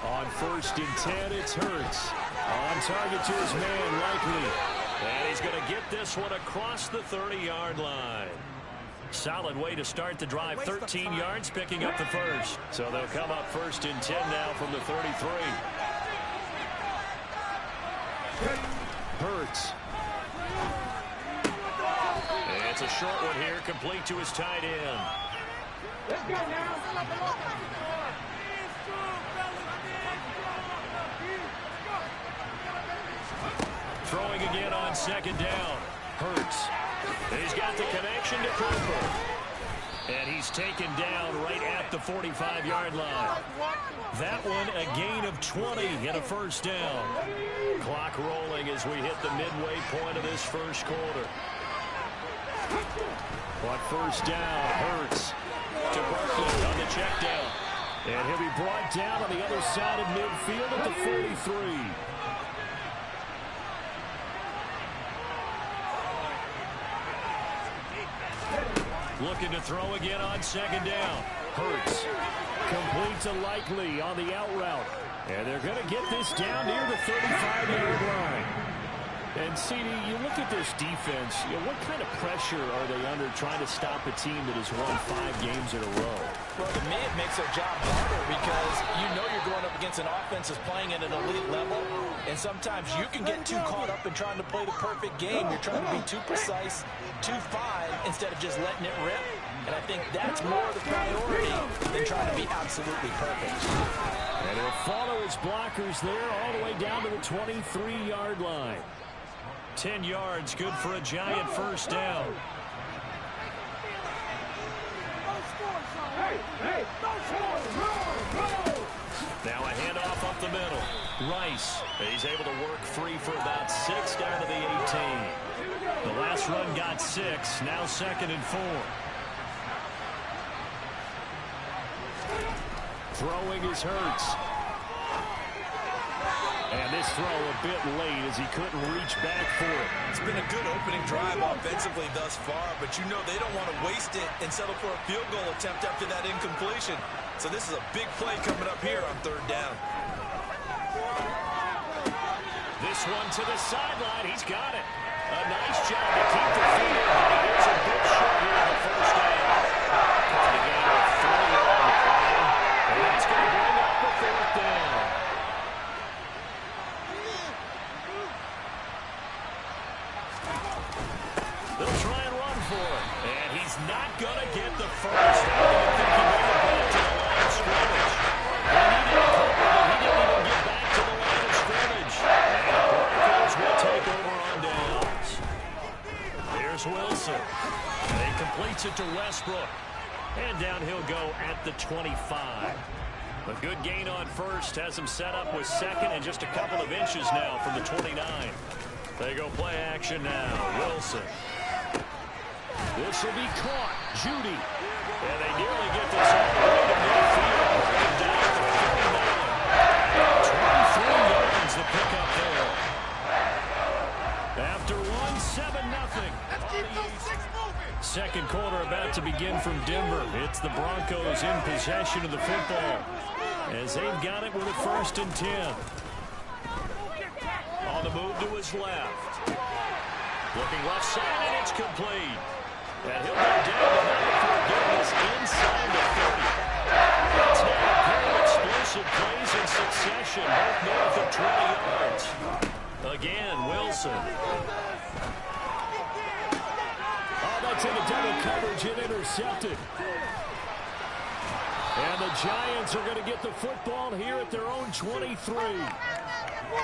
On 1st and 10, it's Hurts. On target to his man, Likely. And he's going to get this one across the 30-yard line. Solid way to start the drive. 13 yards, picking up the first. So they'll come up 1st and 10 now from the 33. Hurts. It's a short one here, complete to his tight end. Let's go now. Throwing again on 2nd down. Hurts. He's got the connection to Cooper. And he's taken down right at the 45-yard line. That one a gain of 20 and a 1st down. Clock rolling as we hit the midway point of this first quarter. On 1st down, Hurts to Barkley on the check down. And he'll be brought down on the other side of midfield at the 43. Looking to throw again on 2nd down. Hurts complete to Likely on the out route. And they're going to get this down near the 35-yard line. And, CD, you look at this defense, what kind of pressure are they under trying to stop a team that has won 5 games in a row? Well, to me, it makes their job harder because you know you're going up against an offense that's playing at an elite level, and sometimes you can get too caught up in trying to play the perfect game. You're trying to be too precise, too fine, instead of just letting it rip. And I think that's more of the priority than trying to be absolutely perfect. And he'll follow his blockers there all the way down to the 23-yard line. 10 yards, good for a giant 1st down. Now a handoff up the middle. Rice, he's able to work free for about 6 down to the 18. The last run got 6, now 2nd and 4. Throwing is Hurts. And this throw a bit late as he couldn't reach back for it. It's been a good opening drive offensively thus far, but you know they don't want to waste it and settle for a field goal attempt after that incompletion. So this is a big play coming up here on 3rd down. This one to the sideline. He's got it. A nice job to keep the feet in. He is a bit short here in the 1st down. The gain of 3 on the play. And that's going to bring up the 4th down. They'll try and run for it. And he's not going to get the first. I don't think he made it back to the line of scrimmage. He needed a couple, but he didn't even get back to the line of scrimmage. And the Broncos will take over on downs. Here's Wilson. And he completes it to Westbrook. And down he'll go at the 25. A good gain on 1st. Has him set up with 2nd and just a couple of inches now from the 29. They go play action now. Wilson. This will be caught. Judy. And they nearly get this all the way to midfield. Down to 39. 23 yards the pickup there. After 1, 7-0. Second quarter about to begin from Denver. It's the Broncos in possession of the football as they've got it with a 1st and 10. On the move to his left. Looking left side, and it's complete. And he'll go down tonight for goodness inside the 30. That's now a pair of explosive plays in succession, both north of 20 yards. Again, Wilson. Oh, that's into double coverage and intercepted. And the Giants are going to get the football here at their own 23.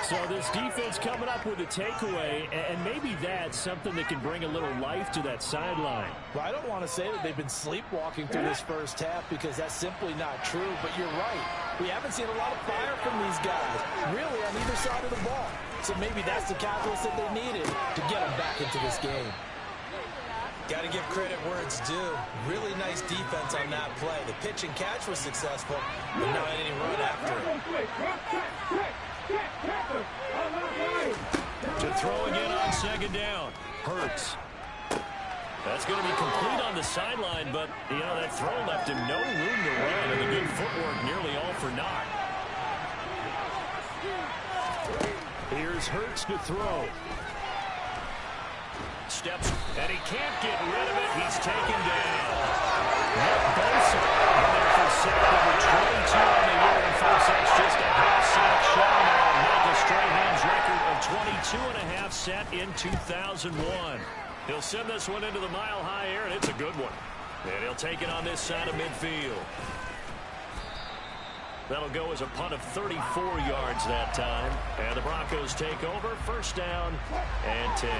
So this defense coming up with a takeaway, and maybe that's something that can bring a little life to that sideline. Well, I don't want to say that they've been sleepwalking through this first half because that's simply not true, but you're right. We haven't seen a lot of fire from these guys, really on either side of the ball. So maybe that's the catalyst that they needed to get them back into this game. Got to give credit where it's due. Really nice defense on that play. The pitch and catch was successful, but not any run after it. To throw again on 2nd down. Hurts. That's going to be complete on the sideline, but, you know, that throw left him no room to run, and the good footwork nearly all for naught. Here's Hurts to throw. Steps, and he can't get rid of it. He's taken down. Nick Bosa in there for sack number 22 on the year, and folks, that's just a half-sack shy now. Michael Strahan's record of 22.5 set in 2001. He'll send this one into the mile-high air, and it's a good one. And he'll take it on this side of midfield. That'll go as a punt of 34 yards that time. And the Broncos take over. First down and 10.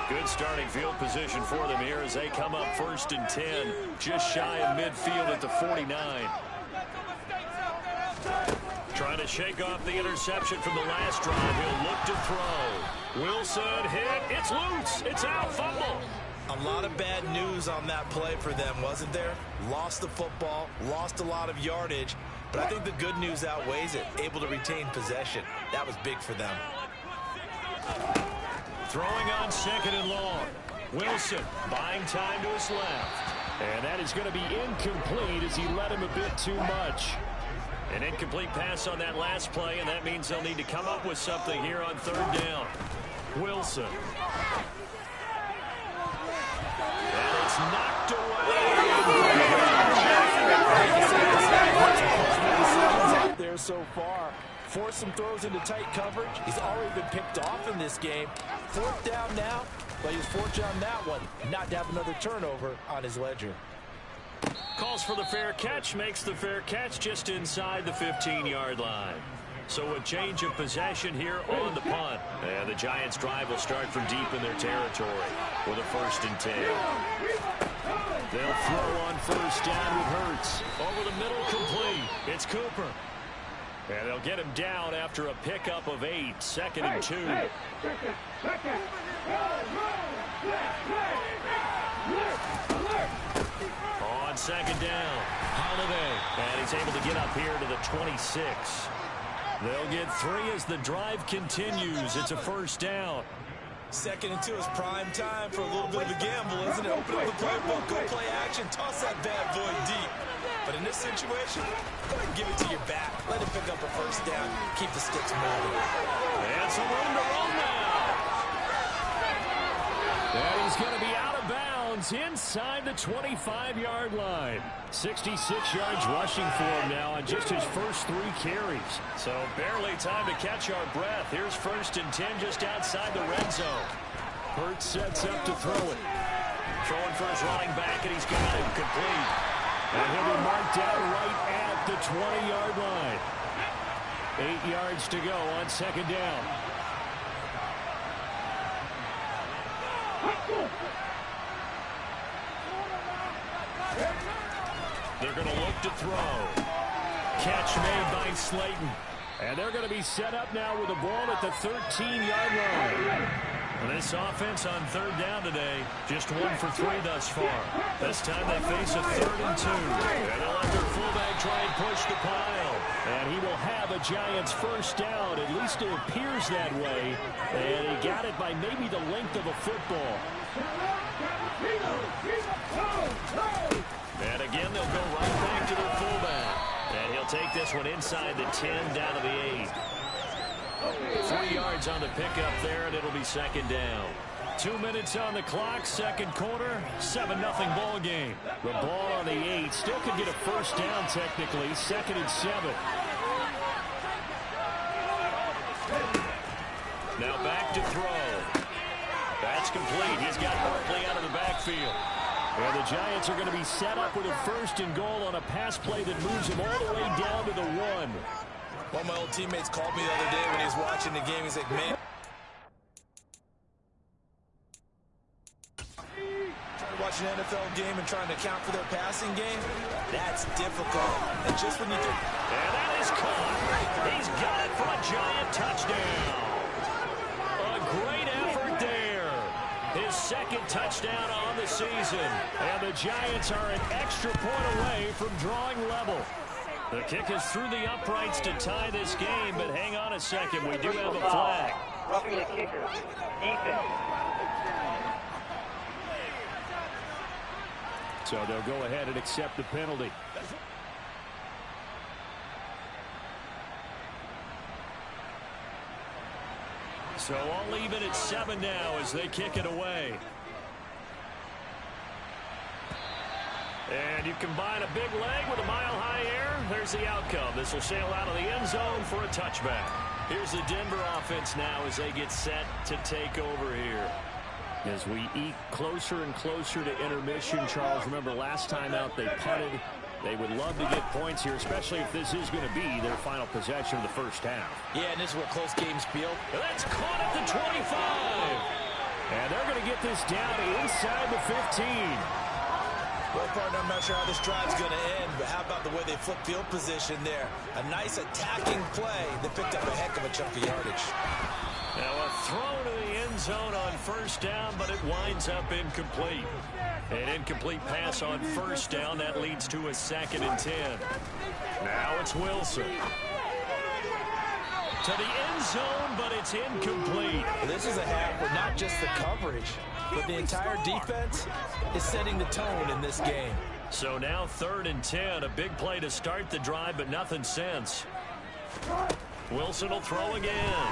Good starting field position for them here as they come up first and 10. Just shy of midfield at the 49. Trying to shake off the interception from the last drive. He'll look to throw. Wilson hit. It's loose. It's out. Fumble. A lot of bad news on that play for them, wasn't there? Lost the football, lost a lot of yardage, but I think the good news outweighs it. Able to retain possession. That was big for them. Throwing on second and long. Wilson buying time to his left. And that is going to be incomplete as he led him a bit too much. An incomplete pass on that last play, and that means they'll need to come up with something here on third down. Wilson. And it's knocked away. Out there so far. Force some throws into tight coverage. He's already been picked off in this game. Fourth down now, but he's fortunate on that one not to have another turnover on his ledger. Calls for the fair catch, makes the fair catch just inside the 15-yard line. So a change of possession here on the punt. And the Giants' drive will start from deep in their territory with a first and 10. They'll throw on first down with Hurts. Over the middle, complete. It's Cooper. And they'll get him down after a pickup of 8. Second and 2. On second down, Holiday. And he's able to get up here to the 26. They'll get 3 as the drive continues. It's a first down. Second and 2 is prime time for a little bit of a gamble, isn't it? Open up the playbook, go play action, toss that bad boy deep. But in this situation, go ahead and give it to your back. Let him pick up a first down. Keep the sticks moving. And some room to run now. And he's going to be out of bounds inside the 25-yard line. 66 yards rushing for him now on just his first 3 carries. So barely time to catch our breath. Here's first and 10 just outside the red zone. Hurts sets up to throw it. Throwing for his running back, and he's got it complete. And he'll be marked out right at the 20-yard line. 8 yards to go on second down. They're going to look to throw. Catch made by Slayton. And they're going to be set up now with the ball at the 13-yard line. And this offense on third down today, just 1 for 3 thus far. This time they face a 3rd and 2. And they'll let their fullback try and push the pile. And he will have a Giants first down. At least it appears that way. And he got it by maybe the length of a football. And again, they'll go right back to their fullback. And he'll take this one inside the 10 down to the 8. 3 yards on the pickup there, and it'll be second down. 2 minutes on the clock, second quarter, 7-0 ball game. The ball on the 8 still could get a first down technically, second and 7. Now back to throw. That's complete. He's got Barkley out of the backfield. And the Giants are going to be set up with a first and goal on a pass play that moves him all the way down to the 1. One of my old teammates called me the other day when he was watching the game. He's like, man, trying to watch an NFL game and trying to account for their passing game, that's difficult. And just when you think... And that is caught. He's got it for a Giant touchdown. A great effort there. His second touchdown on the season. And the Giants are an extra point away from drawing level. The kick is through the uprights to tie this game, but hang on a second. We do have a flag. Roughing the kicker. Defense. So they'll go ahead and accept the penalty. So all even at 7 now as they kick it away. And you combine a big leg with a mile-high air, there's the outcome. This will sail out of the end zone for a touchback. Here's the Denver offense now as they get set to take over here. As we eke closer and closer to intermission, Charles, remember last time out they punted. They would love to get points here, especially if this is going to be their final possession of the first half. Yeah, and this is what close games feel. That's caught at the 25. And they're going to get this down inside the 15. Well, partner, I'm not sure how this drive's going to end, but how about the way they flip field position there? A nice attacking play that picked up a heck of a chunk of yardage. Now a throw to the end zone on first down, but it winds up incomplete. An incomplete pass on first down. That leads to a 2nd and 10. Now it's Wilson. To the end zone, but it's incomplete. This is a half where not just the coverage, but the entire defense is setting the tone in this game. So now 3rd and 10. A big play to start the drive, but nothing since. Wilson will throw again.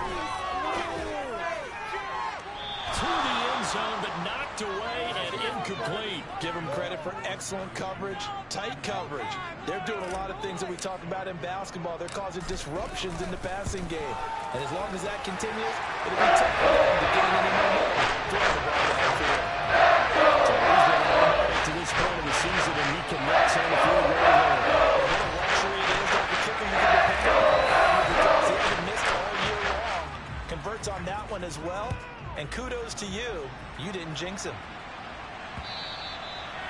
To the end zone, but knocked away and incomplete. Give them credit for excellent coverage, tight coverage. They're doing a lot of things that we talk about in basketball. They're causing disruptions in the passing game. And as long as that continues, it'll be tough for them to gain any momentum. Throwing the ball downfield. So he's been automatic to this point of the season, and he connects on the field goal there. What a luxury it is that the kicker you can depend on, because he hasn't missed all year long. Converts on that one as well. And kudos to you. You didn't jinx him.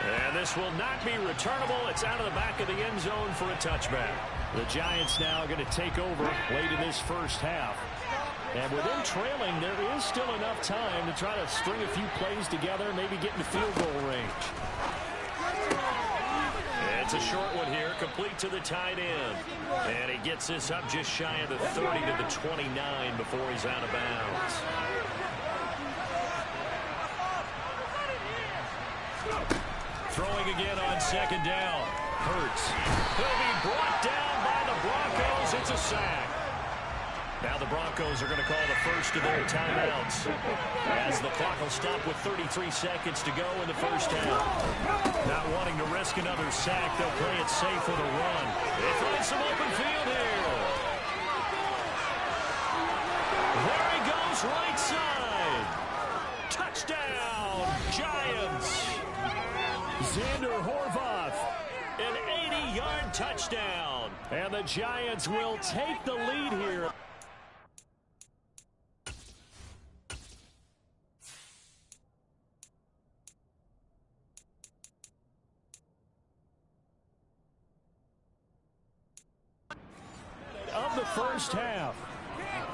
And this will not be returnable. It's out of the back of the end zone for a touchback. The Giants now are going to take over late in this first half. And with them trailing, there is still enough time to try to string a few plays together, maybe get in the field goal range. It's a short one here, complete to the tight end. And he gets this up just shy of the 30 to the 29 before he's out of bounds. Throwing again on 2nd down. Hurts. He'll be brought down by the Broncos. It's a sack. Now the Broncos are going to call the first of their timeouts as the clock will stop with 33 seconds to go in the first half. Not wanting to risk another sack, they'll play it safe with a run. They find some open field here. There he goes, right side. Touchdown, Giants. Xander Horvath, an 80-yard touchdown. And the Giants will take the lead here. Of the first half.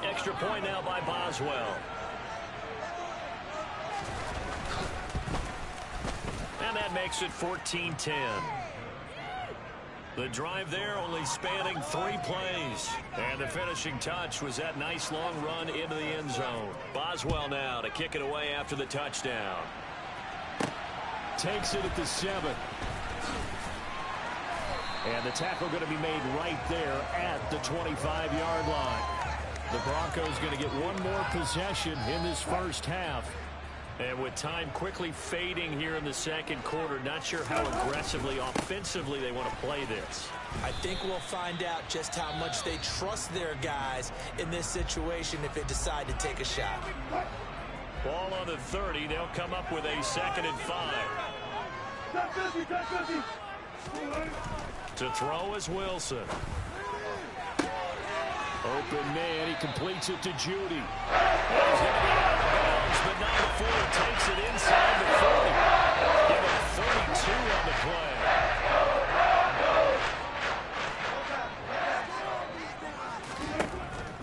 Extra point now by Boswell. And that makes it 14-10. The drive there only spanning 3 plays. And the finishing touch was that nice long run into the end zone. Boswell now to kick it away after the touchdown. Takes it at the 7. And the tackle going to be made right there at the 25-yard line. The Broncos going to get one more possession in this first half. And with time quickly fading here in the second quarter, not sure how aggressively, offensively they want to play this. I think we'll find out just how much they trust their guys in this situation if they decide to take a shot. Ball on the 30. They'll come up with a 2nd and 5. To throw is Wilson. Open man, he completes it to Judy. He's going to be out of bounds, but not before he takes it inside the 40. Give him 32 on the play.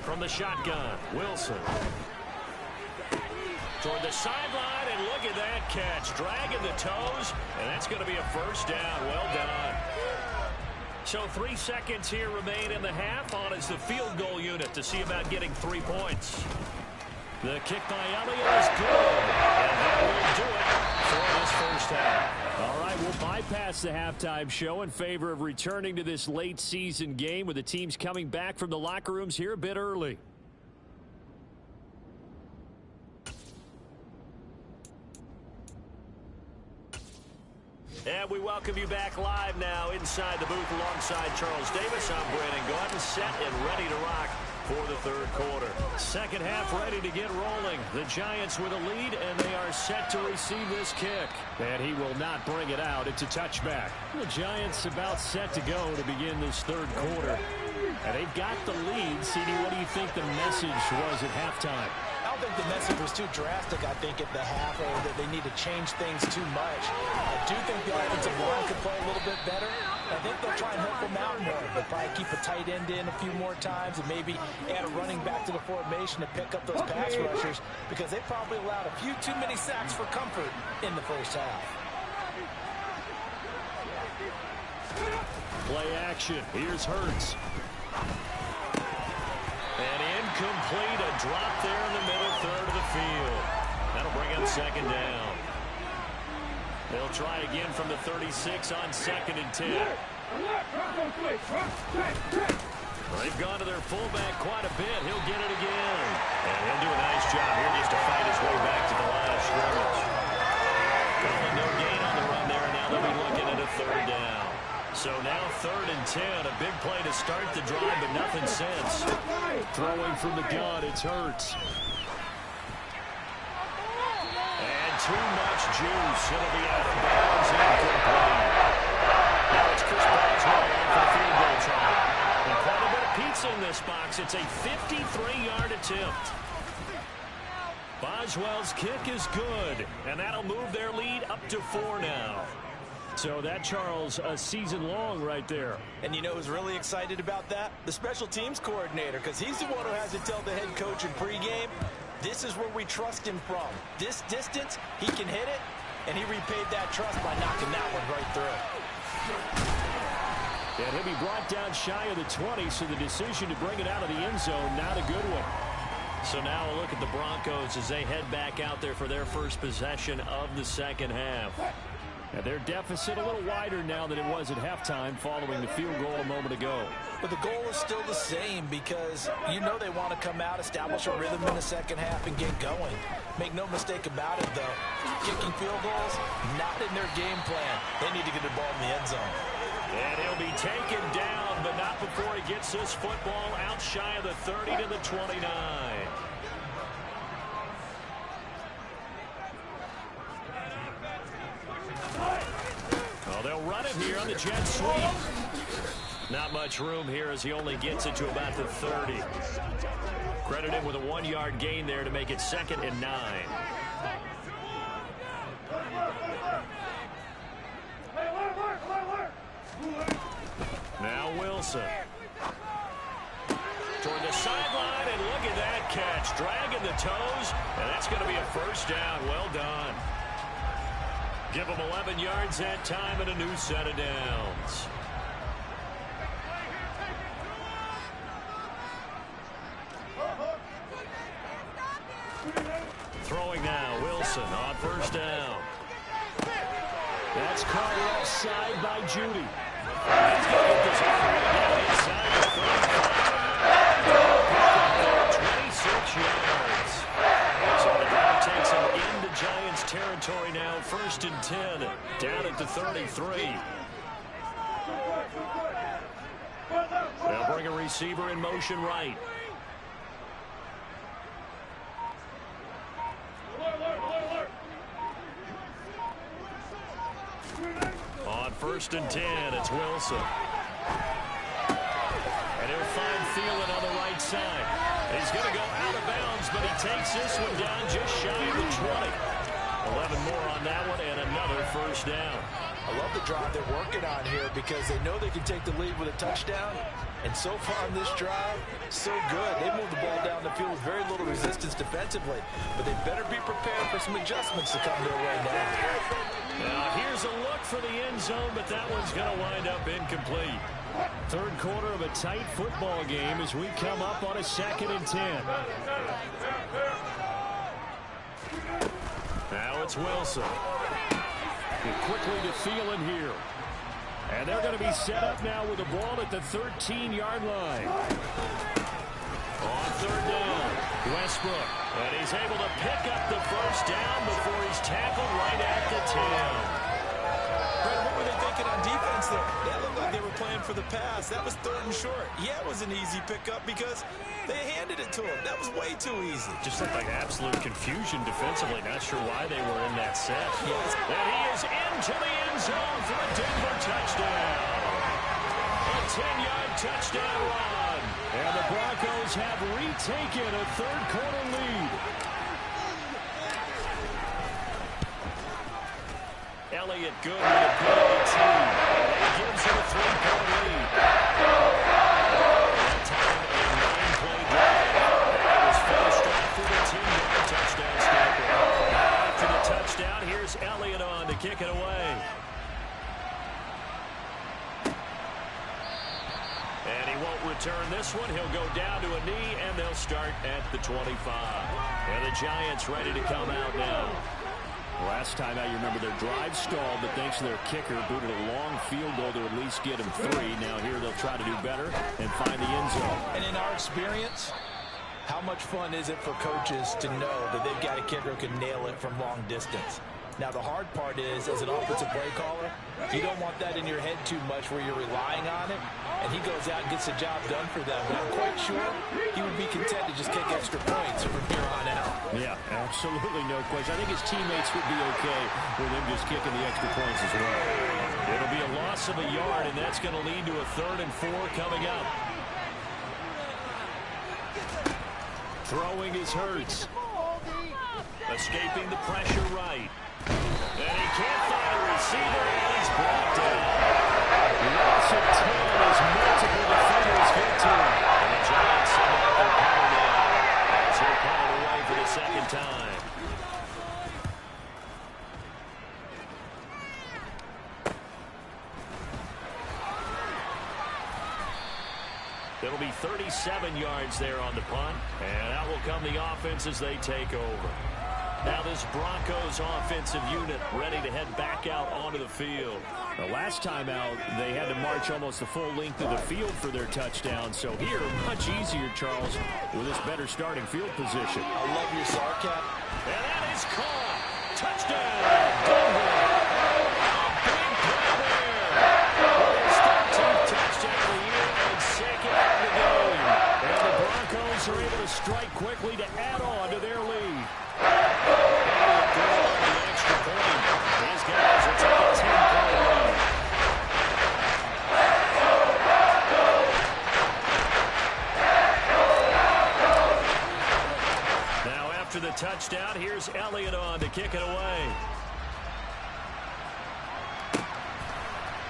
From the shotgun, Wilson. Toward the sideline, and look at that catch. Dragging the toes, and that's going to be a first down. Well done. So 3 seconds here remain in the half. On is the field goal unit to see about getting 3 points. The kick by Elliott is good. And that will do it for this first half. All right, we'll bypass the halftime show in favor of returning to this late season game with the teams coming back from the locker rooms here a bit early. And we welcome you back live now inside the booth alongside Charles Davis. I'm Brandon Gordon, set and ready to rock for the third quarter. Second half ready to get rolling. The Giants with a lead, and they are set to receive this kick. And he will not bring it out. It's a touchback. The Giants about set to go to begin this third quarter. And they've got the lead. CD, what do you think the message was at halftime? I don't think the message was too drastic, I think, at the half, or that they need to change things too much. I do think the offensive line could play a little bit better. I think they'll try and help them out more. They'll probably keep a tight end in a few more times and maybe add a running back to the formation to pick up those pass rushers, because they probably allowed a few too many sacks for comfort in the first half. Play action. Here's Hurts. And incomplete, a drop there in the middle third of the field. That'll bring up second down. They'll try again from the 36 on 2nd and 10. They've gone to their fullback quite a bit. He'll get it again. And he'll do a nice job here just to fight his way back to the line of scrimmage. Calling no gain on the run there, and now they'll be looking at a third down. So now 3rd and 10, a big play to start the drive, but nothing since. Throwing from the gun, it's Hurts. And too much juice. It'll be out of bounds, incomplete. Now it's Chris Boswell on for the field goal try. And quite a bit of pizza in this box. It's a 53-yard attempt. Boswell's kick is good, and that'll move their lead up to 4 now. So that, Charles, a season long right there. And you know who's really excited about that? The special teams coordinator, because he's the one who has to tell the head coach in pregame, this is where we trust him from. This distance, he can hit it, and he repaid that trust by knocking that one right through. And he'll be brought down shy of the 20, so the decision to bring it out of the end zone, not a good one. So now a look at the Broncos as they head back out there for their first possession of the second half. And their deficit a little wider now than it was at halftime following the field goal a moment ago. But the goal is still the same, because you know they want to come out, establish a rhythm in the second half, and get going. Make no mistake about it, though. Kicking field goals, not in their game plan. They need to get the ball in the end zone. And he'll be taken down, but not before he gets this football out shy of the 30 to the 29. Well, they'll run it here on the jet sweep. Not much room here as he only gets it to about the 30. Credit him with a 1-yard gain there to make it 2nd and 9. Now Wilson. Toward the sideline, and look at that catch. Dragging the toes, and that's going to be a first down. Well done. Give them 11 yards that time and a new set of downs. Throwing now, Wilson on first down. That's caught offside by Judy. He's going to get this down inside the 26 yards. So the drive takes him into Giants territory now. 1st and 10, down at the 33. They'll bring a receiver in motion right. On 1st and 10, it's Wilson. And he'll find Thielen on the right side. He's going to go out of bounds, but he takes this one down just shy of the 20. 11 more on that one, and another first down. I love the drive they're working on here, because they know they can take the lead with a touchdown. And so far on this drive, so good. They moved the ball down the field with very little resistance defensively. But they better be prepared for some adjustments to come their way now. Now here's a look for the end zone, but that one's going to wind up incomplete. Third quarter of a tight football game as we come up on a 2nd and 10. Now it's Wilson. And quickly to Thielen here. And they're going to be set up now with the ball at the 13-yard line. On third down, Westbrook. And he's able to pick up the first down before he's tackled right at the 10. Brett, what were they thinking on defense there? That looked like they were playing for the pass. That was third and short. Yeah, it was an easy pickup because they handed it to him. That was way too easy. Just looked like absolute confusion defensively. Not sure why they were in that set. Yes. And he is into the end zone for a Denver touchdown. A 10-yard touchdown run. And the Broncos have retaken a third-quarter lead. Elliott good with a PAT. It gives him a 3-point lead. That time a 9-play drive. That was finished off with a 10-yard touchdown standpoint. After the touchdown, here's Elliott on to kick it away. And he won't return this one. He'll go down to a knee, and they'll start at the 25. And the Giants ready to come out now. Last time out, you remember their drive stalled, but thanks to their kicker, booted a long field goal to at least get him 3. Now here they'll try to do better and find the end zone. And in our experience, how much fun is it for coaches to know that they've got a kicker who can nail it from long distance? Now, the hard part is, as an offensive play caller, you don't want that in your head too much where you're relying on it, and he goes out and gets the job done for them. But I'm quite sure he would be content to just kick extra points from here on out. Yeah, absolutely no question. I think his teammates would be okay with him just kicking the extra points as well. It'll be a loss of a yard, and that's going to lead to a 3rd and 4 coming up. Throwing is Hurts. Escaping the pressure right. And he can't find a receiver, and he's brought down. Loss of 10 as multiple defenders get to him. And the Giants send out their punter now. As they're punted away for the second time. It'll be 37 yards there on the punt. And out will come the offense as they take over. Now this Broncos offensive unit ready to head back out onto the field. The last time out, they had to march almost the full length of the field for their touchdown. So here, much easier, Charles, with this better starting field position. I love your sarcasm. And that is caught. Touchdown, Denver. A big play there. His 13th touchdown of the year and second of the game. And the Broncos are able to strike quickly to add on to their lead. Now after the touchdown, here's Elliott on to kick it away.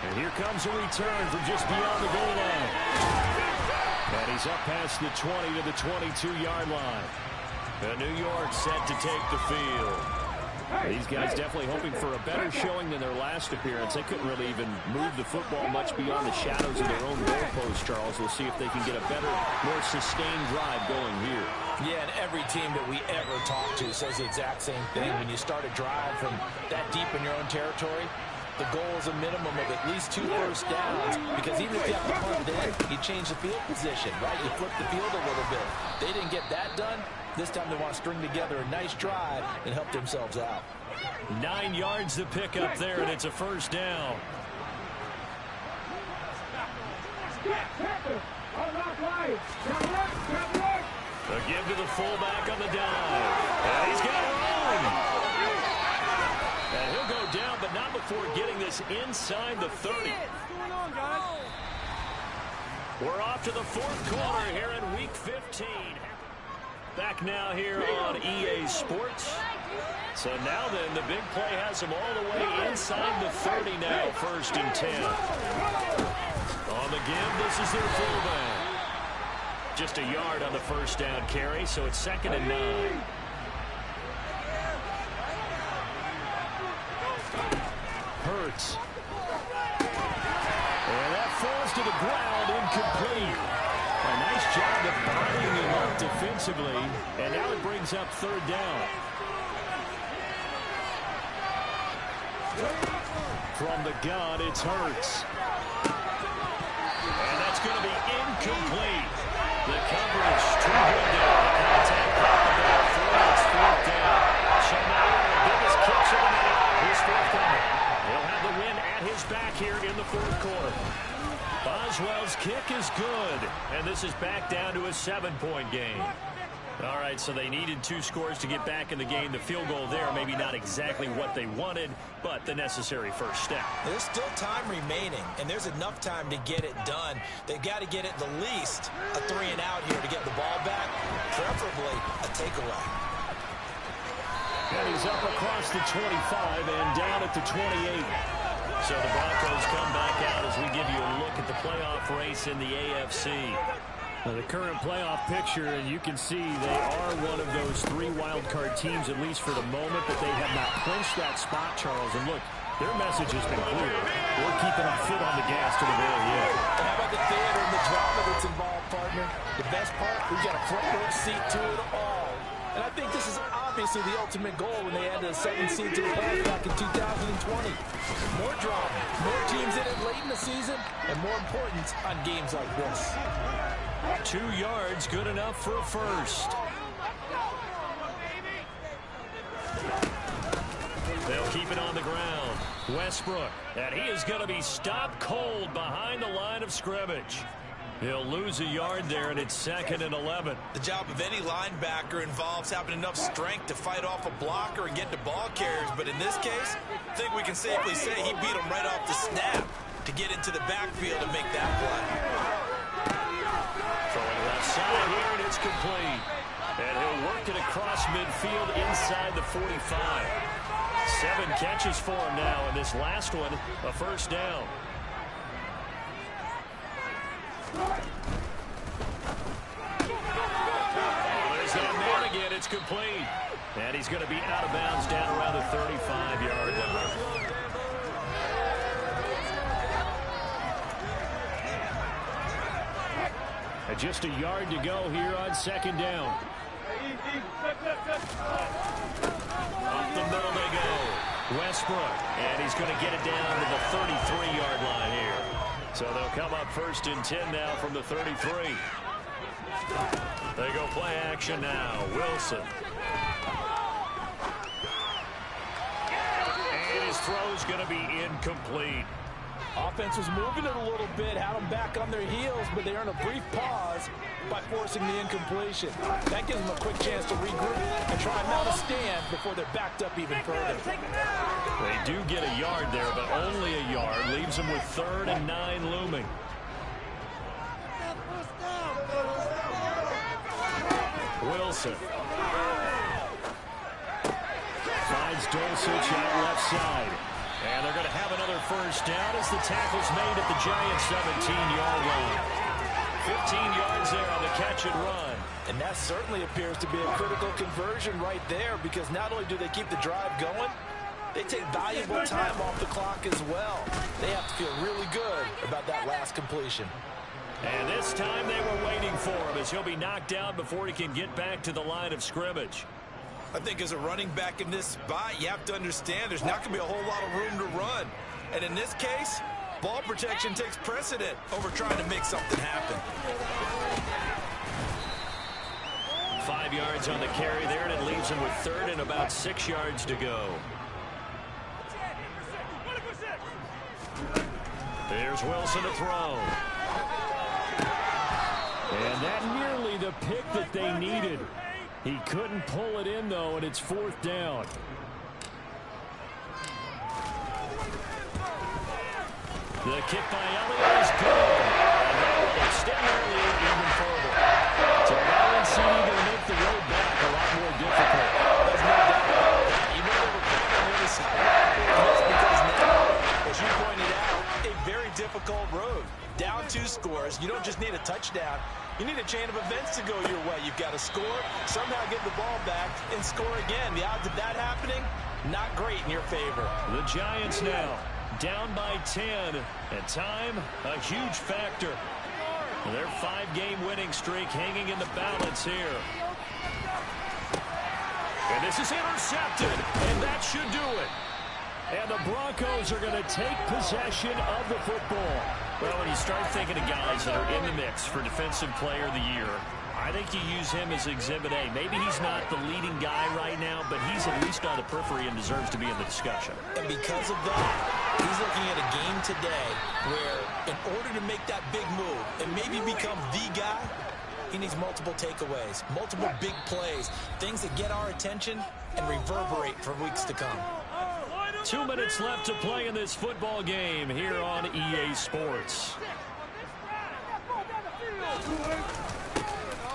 And here comes a return from just beyond the goal line. And he's up past the 20 to the 22-yard line. And New York set to take the field. These guys definitely hoping for a better showing than their last appearance. They couldn't really even move the football much beyond the shadows of their own goalpost, Charles. We'll see if they can get a better, more sustained drive going here. Yeah, and every team that we ever talk to says the exact same thing. When you start a drive from that deep in your own territory, the goal is a minimum of at least 2 first downs, because even if you have to punt it in, you change the field position, right? You flip the field a little bit. They didn't get that done. This time they want to string together a nice drive and help themselves out. 9 yards to pick up there, and it's a first down. A give to the fullback on the dive. And he's got room. And he'll go down, but not before getting this inside the 30. We're off to the 4th quarter here in Week 15. Back now here on EA Sports. So now then, the big play has them all the way inside the 30 now, 1st and 10. On the give, this is their fullback. Just a yard on the first down carry, so it's 2nd and 9. Hurts. And that falls to the ground, incomplete. A nice job of bodying him up defensively, and now it brings up 3rd down. From the gun, it's Hurts. And that's going to be incomplete. The coverage too good there. The contact got the ball through. It's fourth down. So now the biggest kicks of the night is forthcoming. He'll have the win at his back here in the fourth quarter. Boswell's kick is good. And this is back down to a 7-point game. All right, so they needed 2 scores to get back in the game. The field goal there, maybe not exactly what they wanted, but the necessary first step. There's still time remaining, and there's enough time to get it done. They've got to get it the least a 3-and-out here to get the ball back, preferably a takeaway. And he's up across the 25 and down at the 28. So the Broncos come back out as we give you a look at the playoff race in the AFC. Now the current playoff picture, and you can see they are one of those 3 wild-card teams, at least for the moment, but they have not clinched that spot, Charles. And look, their message has been clear. We're keeping our foot on the gas to the very end. And how about the theater and the drama that's involved, partner? The best part, we've got a front-row seat to it all. And I think this is obviously the ultimate goal when they added a 7th seed to the playoffs back in 2020. More drama, more teams in it late in the season, and more importance on games like this. 2 yards, good enough for a first. They'll keep it on the ground. Westbrook, and he is going to be stopped cold behind the line of scrimmage. He'll lose a yard there, and it's 2nd and 11. The job of any linebacker involves having enough strength to fight off a blocker and get to ball carriers, but in this case, I think we can safely say he beat him right off the snap to get into the backfield and make that play. Throwing left side here, and it's complete. And he'll work it across midfield inside the 45. 7 catches for him now, and this last one, a first down. There's that man again. It's complete. And he's going to be out of bounds down around the 35-yard line. And just a yard to go here on 2nd down. Up the middle they go. Westbrook. And he's going to get it down to the 33-yard line here. So they'll come up 1st and 10 now from the 33. They go play action now. Wilson. And his throw's going to be incomplete. Offense was moving it a little bit, had them back on their heels, but they earned a brief pause by forcing the incompletion. That gives them a quick chance to regroup and try and mount a stand before they're backed up even further. They do get a yard there, but only a yard. Leaves them with 3rd and 9 looming. Wilson. Finds Dulcich out left side. And they're going to have another first down as the tackle's made at the Giants' 17-yard line. 15 yards there on the catch and run. And that certainly appears to be a critical conversion right there, because not only do they keep the drive going, they take valuable time off the clock as well. They have to feel really good about that last completion. And this time they were waiting for him, as he'll be knocked down before he can get back to the line of scrimmage. I think as a running back in this spot, you have to understand there's not going to be a whole lot of room to run. And in this case, ball protection takes precedent over trying to make something happen. 5 yards on the carry there, and it leaves him with 3rd and about 6 yards to go. Here's Wilson to throw. And that nearly the pick that they needed. He couldn't pull it in, though, and it's 4th down. The kick by Elliott is good. And that will extend their lead even further. So Allen City going to make the road back a lot more difficult. There's no doubt about that. You know they were playing on the other side. Because now, as you pointed out, a very difficult road. Down 2 scores. You don't just need a touchdown. You need a chain of events to go your way. You've got to score, somehow get the ball back, and score again. The odds of that happening, not great in your favor. The Giants now down by 10. And time, a huge factor. Their 5-game winning streak hanging in the balance here. And this is intercepted, and that should do it. And the Broncos are going to take possession of the football. Well, when you start thinking of guys that are in the mix for Defensive Player of the Year, I think you use him as Exhibit A. Maybe he's not the leading guy right now, but he's at least on the periphery and deserves to be in the discussion. And because of that, he's looking at a game today where in order to make that big move and maybe become the guy, he needs multiple takeaways, multiple big plays, things that get our attention and reverberate for weeks to come. 2 minutes left to play in this football game here on EA Sports.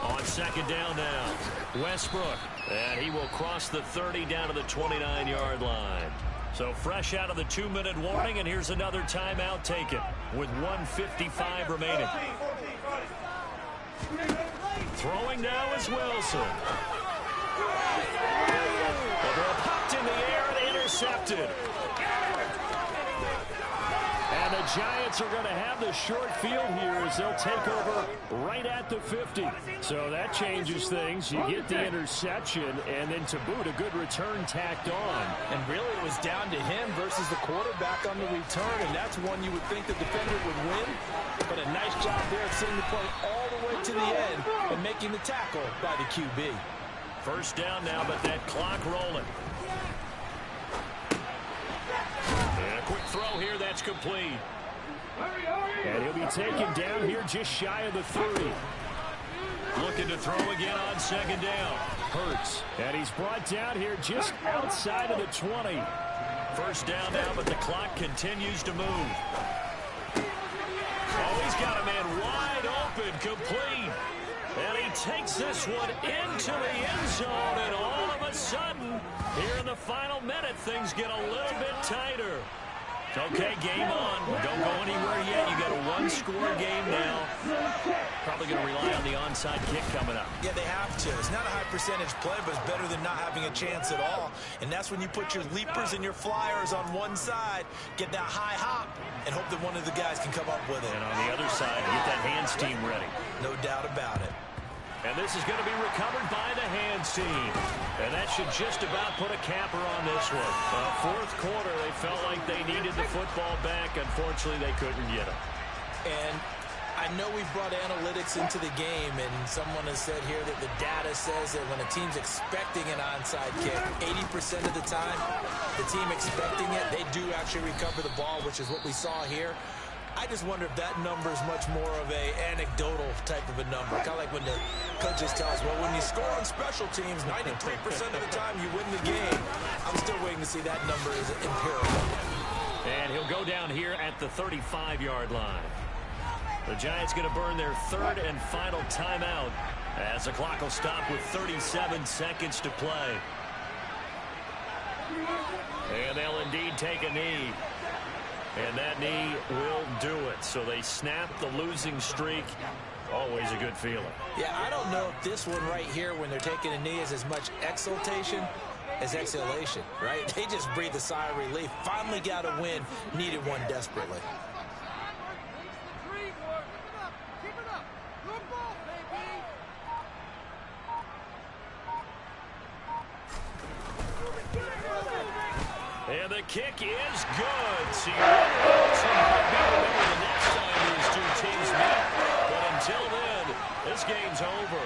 On second down now, Westbrook, and he will cross the 30 down to the 29-yard line. So fresh out of the 2-minute warning, and here's another timeout taken with 1:55 remaining. Throwing now is Wilson. The ball popped in the air and intercepted. And the Giants are going to have the short field here as they'll take over right at the 50. So that changes things. You get the interception, and then to boot, a good return tacked on. And really it was down to him versus the quarterback on the return, and that's one you would think the defender would win. But a nice job there of seeing the play all the way to the end and making the tackle by the QB. First down now, but that clock rolling. And a quick throw here, that's complete. And he'll be taken down here just shy of the 30. Looking to throw again on second down. Hurts. And he's brought down here just outside of the 20. First down now, but the clock continues to move. Oh, he's got a man wide open, complete. And he takes this one into the end zone, and all of a sudden, here in the final minute, things get a little bit tighter. Okay, game on. Don't go anywhere yet. You got a one-score game now. Probably going to rely on the onside kick coming up. Yeah, they have to. It's not a high-percentage play, but it's better than not having a chance at all. And that's when you put your leapers and your flyers on one side, get that high hop, and hope that one of the guys can come up with it. And on the other side, get that hands team ready. No doubt about it. And this is going to be recovered by the hands team. And that should just about put a capper on this one. Fourth quarter, they felt like they needed the football back. Unfortunately, they couldn't get it. And I know we've brought analytics into the game, and someone has said here that the data says that when a team's expecting an onside kick, 80% of the time, the team expecting it, they do actually recover the ball, which is what we saw here. I just wonder if that number is much more of a anecdotal type of a number. Kind of like when the coaches tell us, well, when you score on special teams, 93% of the time you win the game. I'm still waiting to see that number is empirical. And he'll go down here at the 35-yard line. The Giants going to burn their third and final timeout as the clock will stop with 37 seconds to play. And they'll indeed take a knee. And that knee will do it. So they snap the losing streak. Always a good feeling. Yeah, I don't know if this one right here, when they're taking a knee, is as much exultation as exhalation, right? They just breathe a sigh of relief. Finally got a win. Needed one desperately. And the kick is good. So you might be remembered the next time these two teams meet. But until then, this game's over.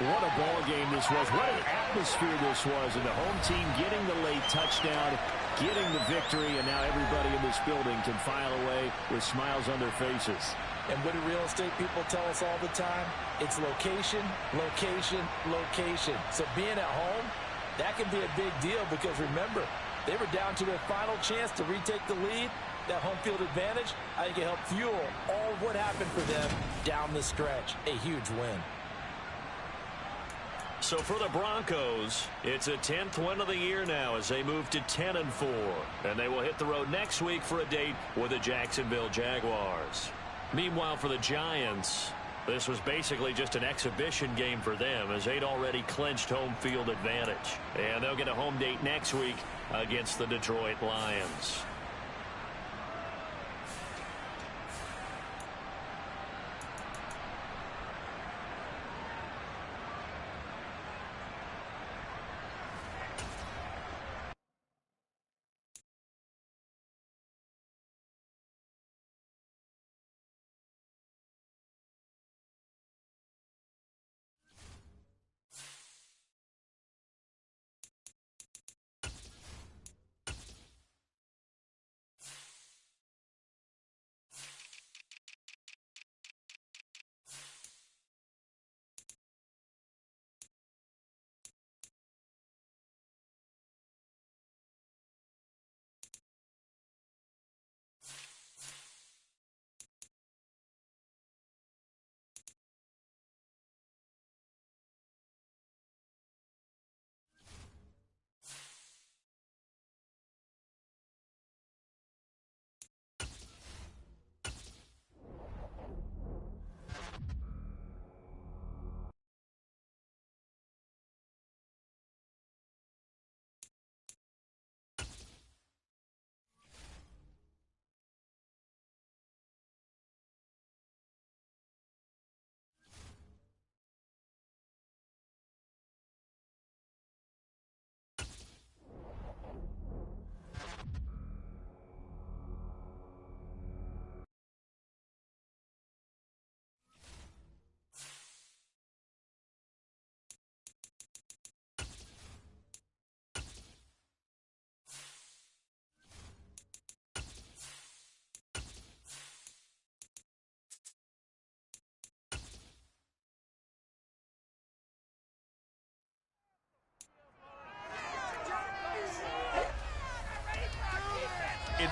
What a ball game this was. What an atmosphere this was. And the home team getting the late touchdown, getting the victory, and now everybody in this building can file away with smiles on their faces. And what do real estate people tell us all the time? It's location, location, location. So being at home, that can be a big deal because, remember, they were down to their final chance to retake the lead. That home field advantage, I think it helped fuel all of what happened for them down the stretch. A huge win. So for the Broncos, it's a 10th win of the year now as they move to 10-4. And they will hit the road next week for a date with the Jacksonville Jaguars. Meanwhile, for the Giants, this was basically just an exhibition game for them as they'd already clinched home field advantage. And they'll get a home date next week against the Detroit Lions.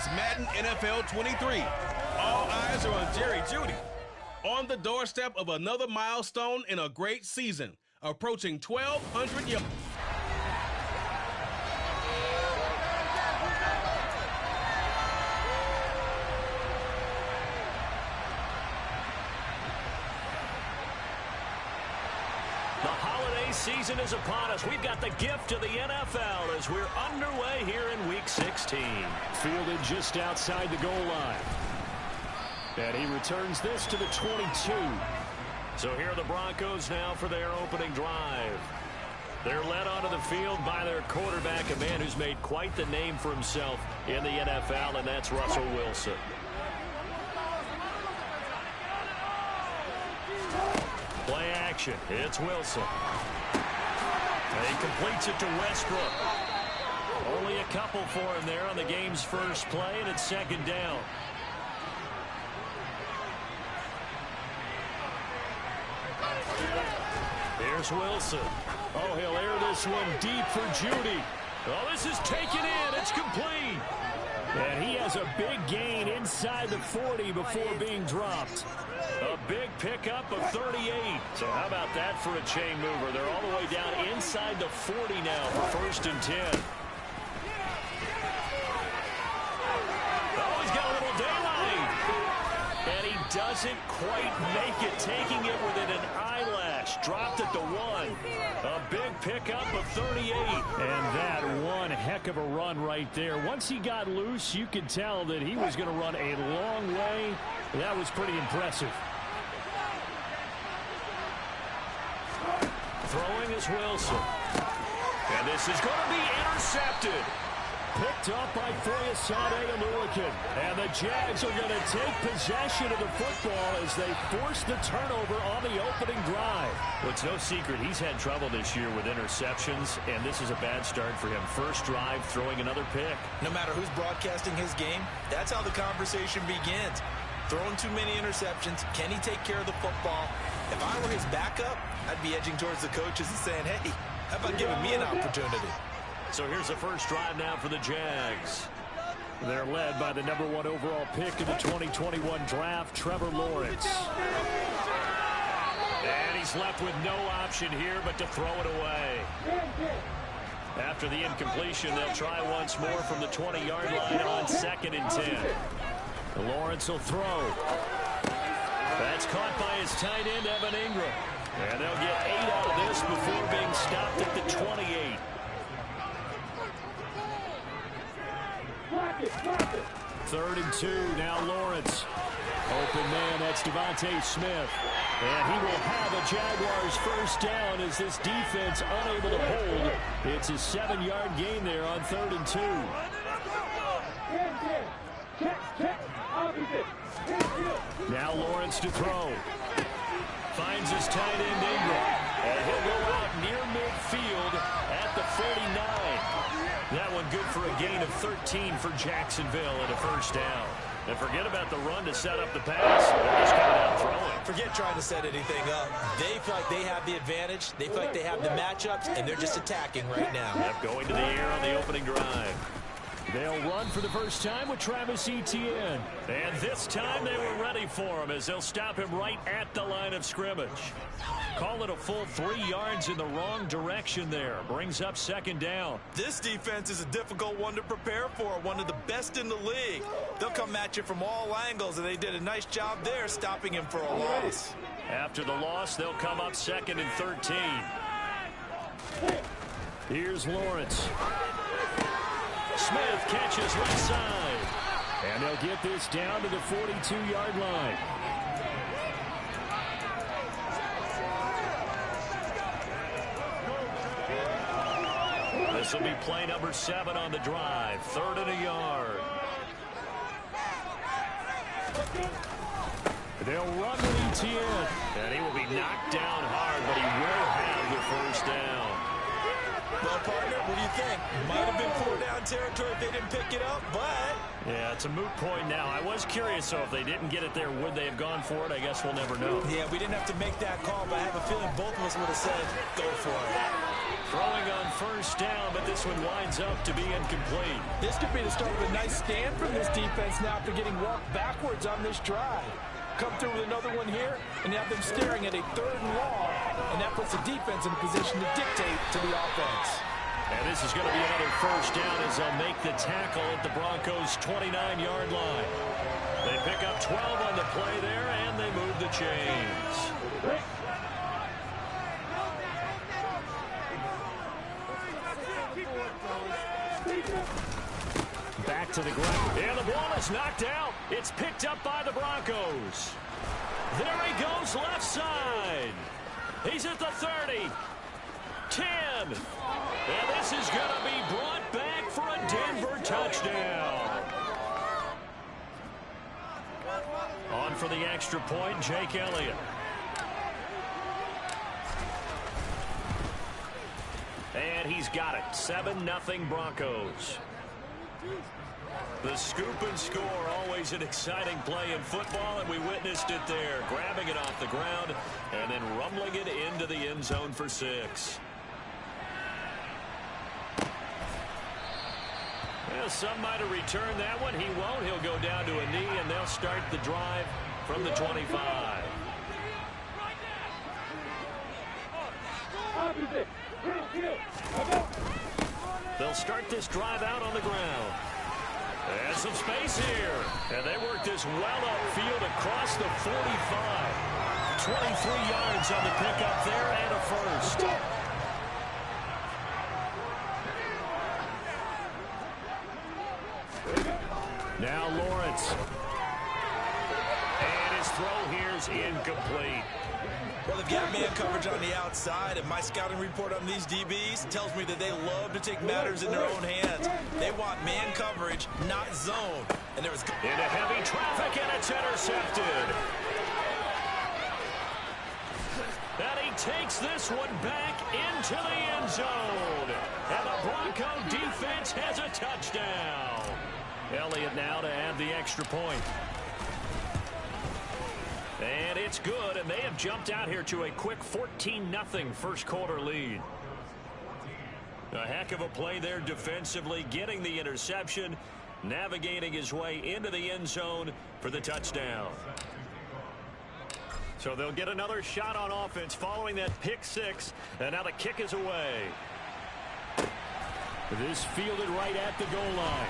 It's Madden NFL 23. All eyes are on Jerry Jeudy. On the doorstep of another milestone in a great season, approaching 1,200 yards. The holiday season is upon us. We've got the gift of the NFL as we're underway here in Week 16. Fielded just outside the goal line. And he returns this to the 22. So here are the Broncos now for their opening drive. They're led onto the field by their quarterback, a man who's made quite the name for himself in the NFL, and that's Russell Wilson. Play action. It's Wilson. And he completes it to Westbrook. Only a couple for him there on the game's first play, and it's second down. Here's Wilson. Oh, he'll air this one deep for Jeudy. Oh, this is taken in. It's complete. And he has a big gain inside the 40 before being dropped. A big pickup of 38. So how about that for a chain mover? They're all the way down inside the 40 now for 1st and 10. Oh, he's got a little daylight. And he doesn't quite make it, taking it within an eyelash. Dropped at the 1. A big pickup of 38. And that one heck of a run right there. Once he got loose, you could tell that he was going to run a long way. That was pretty impressive. Throwing is Wilson. And this is going to be intercepted. Picked up by Foyesade and Lurican. And the Jags are going to take possession of the football as they force the turnover on the opening drive. Well, it's no secret he's had trouble this year with interceptions, and this is a bad start for him. First drive, throwing another pick. No matter who's broadcasting his game, that's how the conversation begins. Throwing too many interceptions. Can he take care of the football? If I were his backup, I'd be edging towards the coaches and saying, hey, how about giving me an opportunity? So here's the first drive now for the Jags. They're led by the #1 overall pick in the 2021 draft, Trevor Lawrence. And he's left with no option here but to throw it away. After the incompletion, they'll try once more from the 20-yard line on 2nd and 10. Lawrence will throw. That's caught by his tight end, Evan Ingram. And they'll get 8 out of this before being stopped at the 28. 3rd and 2, now Lawrence. Open man, that's Devontae Smith. And he will have a Jaguars first down as this defense unable to hold. It's a 7-yard gain there on 3rd and 2. Now Lawrence to throw. Finds his tight end Ingram. And he'll go out near midfield at the 49. That one good for a gain of 13 for Jacksonville and a first down. And forget about the run to set up the pass. They're just coming out throwing. Forget trying to set anything up. They feel like they have the advantage. They feel like they have the matchups, and they're just attacking right now. Yep, going to the air on the opening drive. They'll run for the first time with Travis Etienne. And this time they were ready for him as they'll stop him right at the line of scrimmage. Call it a full 3 yards in the wrong direction there. Brings up 2nd down. This defense is a difficult one to prepare for, one of the best in the league. They'll come at you from all angles, and they did a nice job there stopping him for a loss. After the loss, they'll come up 2nd and 13. Here's Lawrence. Smith catches right side. And they'll get this down to the 42-yard line. This will be play number 7 on the drive. 3rd and a yard. They'll run with Etienne. And he will be knocked down hard, but he will have the first down. Well, partner, what do you think? Might have been 4-down territory if they didn't pick it up, but... Yeah, it's a moot point now. I was curious, so if they didn't get it there, would they have gone for it? I guess we'll never know. Yeah, we didn't have to make that call, but I have a feeling both of us would have said, go for it. Throwing on first down, but this one winds up to be incomplete. This could be the start of a nice stand from this defense now after getting walked backwards on this drive. Come through with another one here, and you have them staring at a 3rd and long, and that puts the defense in a position to dictate to the offense. And this is going to be another first down as they'll make the tackle at the Broncos' 29-yard line. They pick up 12 on the play there, and they move the chains. Back to the ground. And the ball is knocked out. It's picked up by the Broncos. There he goes left side. He's at the 30. 10. And this is going to be brought back for a Denver touchdown. On for the extra point, Jake Elliott. And he's got it. 7-0 Broncos. The scoop and score, always an exciting play in football, and we witnessed it there. Grabbing it off the ground and then rumbling it into the end zone for 6. Well, some might have returned that one. He won't. He'll go down to a knee, and they'll start the drive from the 25. They'll start this drive out on the ground. And some space here. And they work this well upfield across the 45. 23 yards on the pickup there and a first. Now Lawrence. And his throw here's incomplete. Well, they've got man coverage on the outside, and my scouting report on these DBs tells me that they love to take matters in their own hands. They want man coverage, not zone. And there was into heavy traffic, and it's intercepted. And he takes this one back into the end zone. And the Bronco defense has a touchdown. Elliott now to add the extra point. And it's good, and they have jumped out here to a quick 14-0 first quarter lead. A heck of a play there defensively, getting the interception, navigating his way into the end zone for the touchdown. So they'll get another shot on offense following that pick 6, and now the kick is away. This fielded right at the goal line.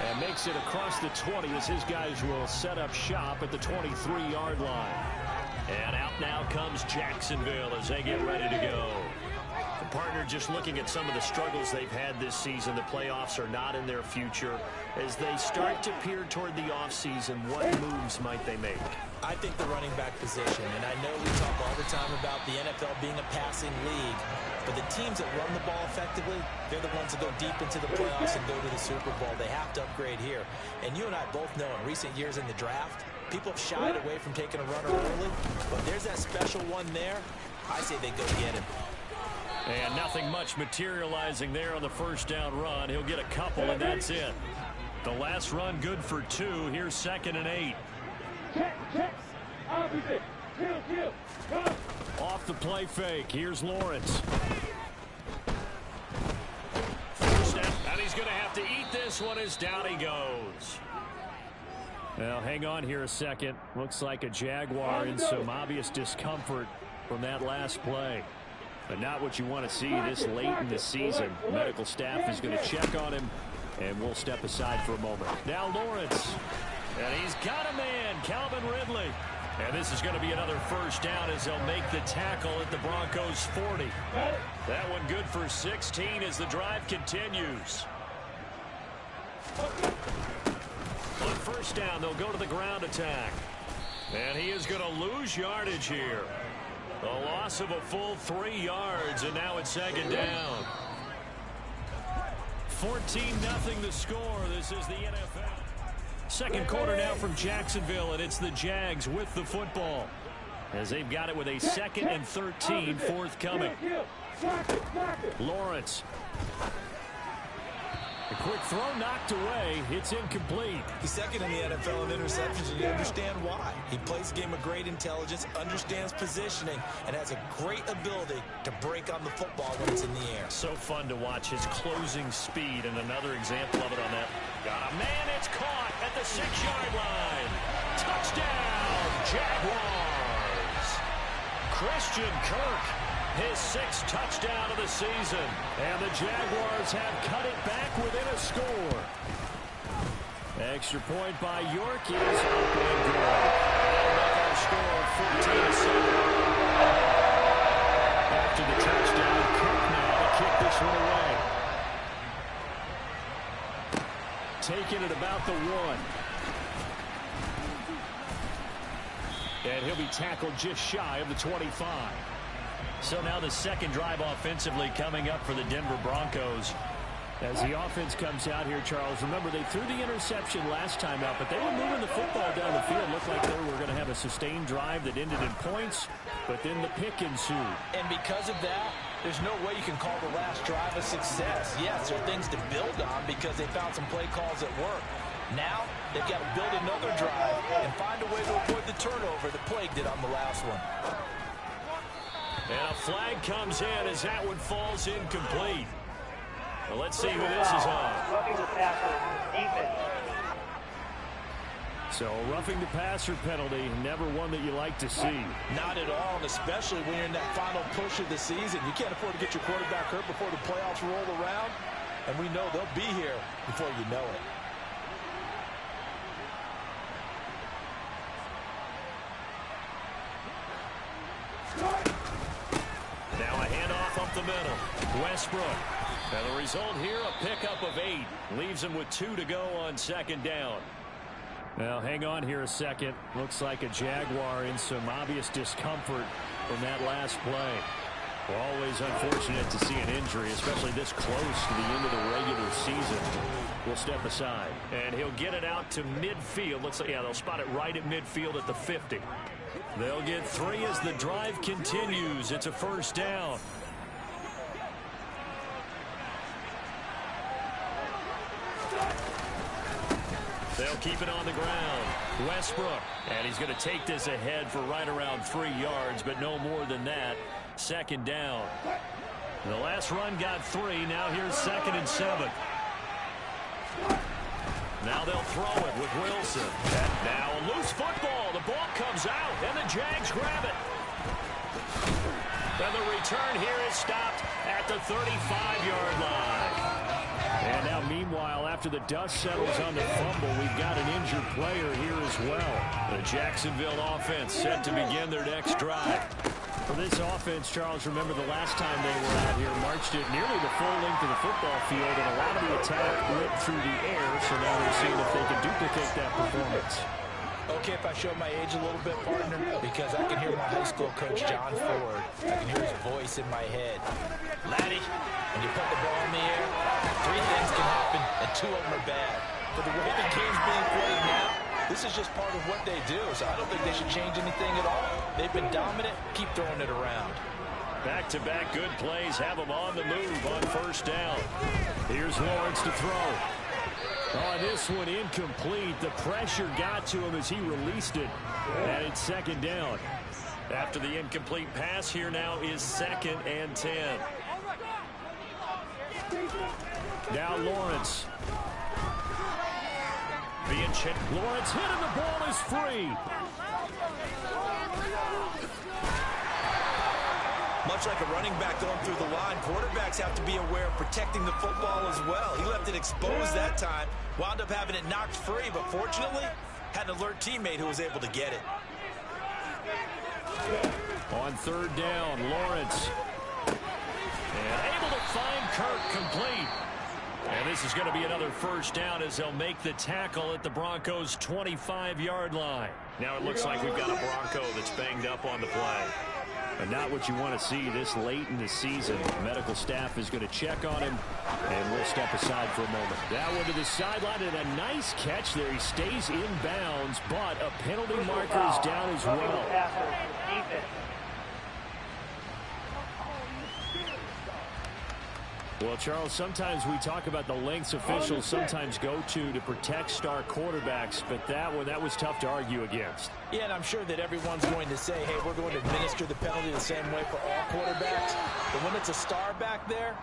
And makes it across the 20 as his guys will set up shop at the 23-yard line. And out now comes Jacksonville as they get ready to go. The partner just looking at some of the struggles they've had this season. The playoffs are not in their future. As they start to peer toward the offseason, what moves might they make? I think the running back position, and I know we talk all the time about the NFL being a passing league, but the teams that run the ball effectively, they're the ones that go deep into the playoffs and go to the Super Bowl. They have to upgrade here. And you and I both know in recent years in the draft, people have shied away from taking a runner early, but there's that special one there. I say they go get him. And nothing much materializing there on the first down run. He'll get a couple, and that's it. The last run good for 2. Here's 2nd and 8. Check. Opposite. Kill. Go. Off the play fake. Here's Lawrence. Step, and he's going to have to eat this one as down he goes. Well, hang on here a second. Looks like a Jaguar in some obvious discomfort from that last play. But not what you want to see this late in the season. Medical staff is going to check on him, and we'll step aside for a moment. Now Lawrence. And he's got a man, Calvin Ridley. And this is going to be another first down as they'll make the tackle at the Broncos' 40. That one good for 16 as the drive continues. On first down, they'll go to the ground attack. And he is going to lose yardage here. A loss of a full 3 yards, and now it's 2nd down. 14-0 the score. This is the NFL. Second quarter now from Jacksonville, and it's the Jags with the football as they've got it with a 2nd and 13 forthcoming. Lawrence. A quick throw knocked away. It's incomplete. He's second in the NFL in interceptions, and you understand why. He plays a game of great intelligence, understands positioning, and has a great ability to break on the football when it's in the air. So fun to watch his closing speed, and another example of it on that. Got a man, it's caught at the 6-yard line. Touchdown, Jaguars. Christian Kirk, his 6th touchdown of the season. And the Jaguars have cut it back within a score. Extra point by York is up and good. That'll make our score 14-7. After the touchdown, Kirk now to kick this one away. Taking it about the 1. And he'll be tackled just shy of the 25. So now the second drive offensively coming up for the Denver Broncos. As the offense comes out here, Charles, remember they threw the interception last time out, but they were moving the football down the field. Looked like they were going to have a sustained drive that ended in points, but then the pick ensued. And because of that, there's no way you can call the last drive a success. Yes, there are things to build on because they found some play calls that work. Now, they've got to build another drive and find a way to avoid the turnover that plagued it on the last one. And a flag comes in as that one falls incomplete. Well, let's see who this is on. Roughing the passer, defense. So, roughing the passer penalty, never one that you like to see. Not at all, and especially when you're in that final push of the season. You can't afford to get your quarterback hurt before the playoffs roll around, and we know they'll be here before you know it. Now a handoff up the middle. Westbrook. And the result here, a pickup of 8. Leaves him with 2 to go on second down. Now, hang on here a second. Looks like a Jaguar in some obvious discomfort from that last play. Always unfortunate to see an injury, especially this close to the end of the regular season. We'll step aside. And he'll get it out to midfield. Looks like, yeah, they'll spot it right at midfield at the 50. They'll get 3 as the drive continues. It's a first down. They'll keep it on the ground. Westbrook. And he's going to take this ahead for right around 3 yards, but no more than that. Second down. The last run got 3. Now here's 2nd and 7. Now they'll throw it with Wilson. And now a loose football. The ball comes out, and the Jags grab it. And the return here is stopped at the 35-yard line. And now, meanwhile, after the dust settles on the fumble, we've got an injured player here as well. The Jacksonville offense set to begin their next drive. For this offense, Charles, remember the last time they were out here, marched it nearly the full length of the football field, and a lot of the attack went through the air, so now they're seeing if they can duplicate that performance. Okay, if I show my age a little bit, partner, because I can hear my high school coach, John Ford. I can hear his voice in my head. Laddie, when you put the ball in the air, 3 things can happen, and 2 of them are bad. But the way the game's being played now, this is just part of what they do, so I don't think they should change anything at all. They've been dominant. Keep throwing it around. Back-to-back good plays have them on the move on first down. Here's Lawrence to throw. On this one, incomplete. The pressure got to him as he released it. And it's second down. After the incomplete pass, here now is 2nd and 10. Now Lawrence. Being checked. Lawrence hit and the ball is free. Much like a running back going through the line, quarterbacks have to be aware of protecting the football as well. He left it exposed that time, wound up having it knocked free, but fortunately, had an alert teammate who was able to get it. On third down, Lawrence. And able to find Kirk complete. And this is going to be another first down as they'll make the tackle at the Broncos' 25-yard line. Now it looks like we've got a Bronco that's banged up on the play. And not what you want to see this late in the season. The medical staff is going to check on him, and we'll step aside for a moment. That one to the sideline, and a nice catch there. He stays in bounds, but a penalty marker is down as well. Well, Charles, sometimes we talk about the lengths officials sometimes go to protect star quarterbacks, but that was tough to argue against. Yeah, and I'm sure that everyone's going to say, hey, we're going to administer the penalty the same way for all quarterbacks. But when it's a star back there,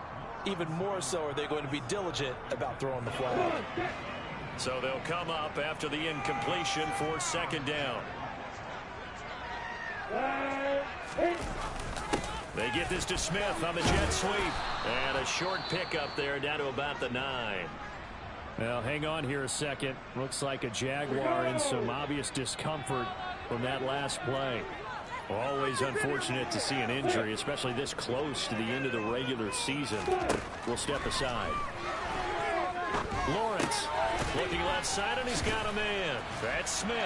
even more so are they going to be diligent about throwing the flag. So they'll come up after the incompletion for second down. They get this to Smith on the jet sweep. And a short pickup there down to about the 9. Well, hang on here a second. Looks like a Jaguar in some obvious discomfort from that last play. Always unfortunate to see an injury, especially this close to the end of the regular season. We'll step aside. Lawrence looking left side, and he's got a man. That's Smith.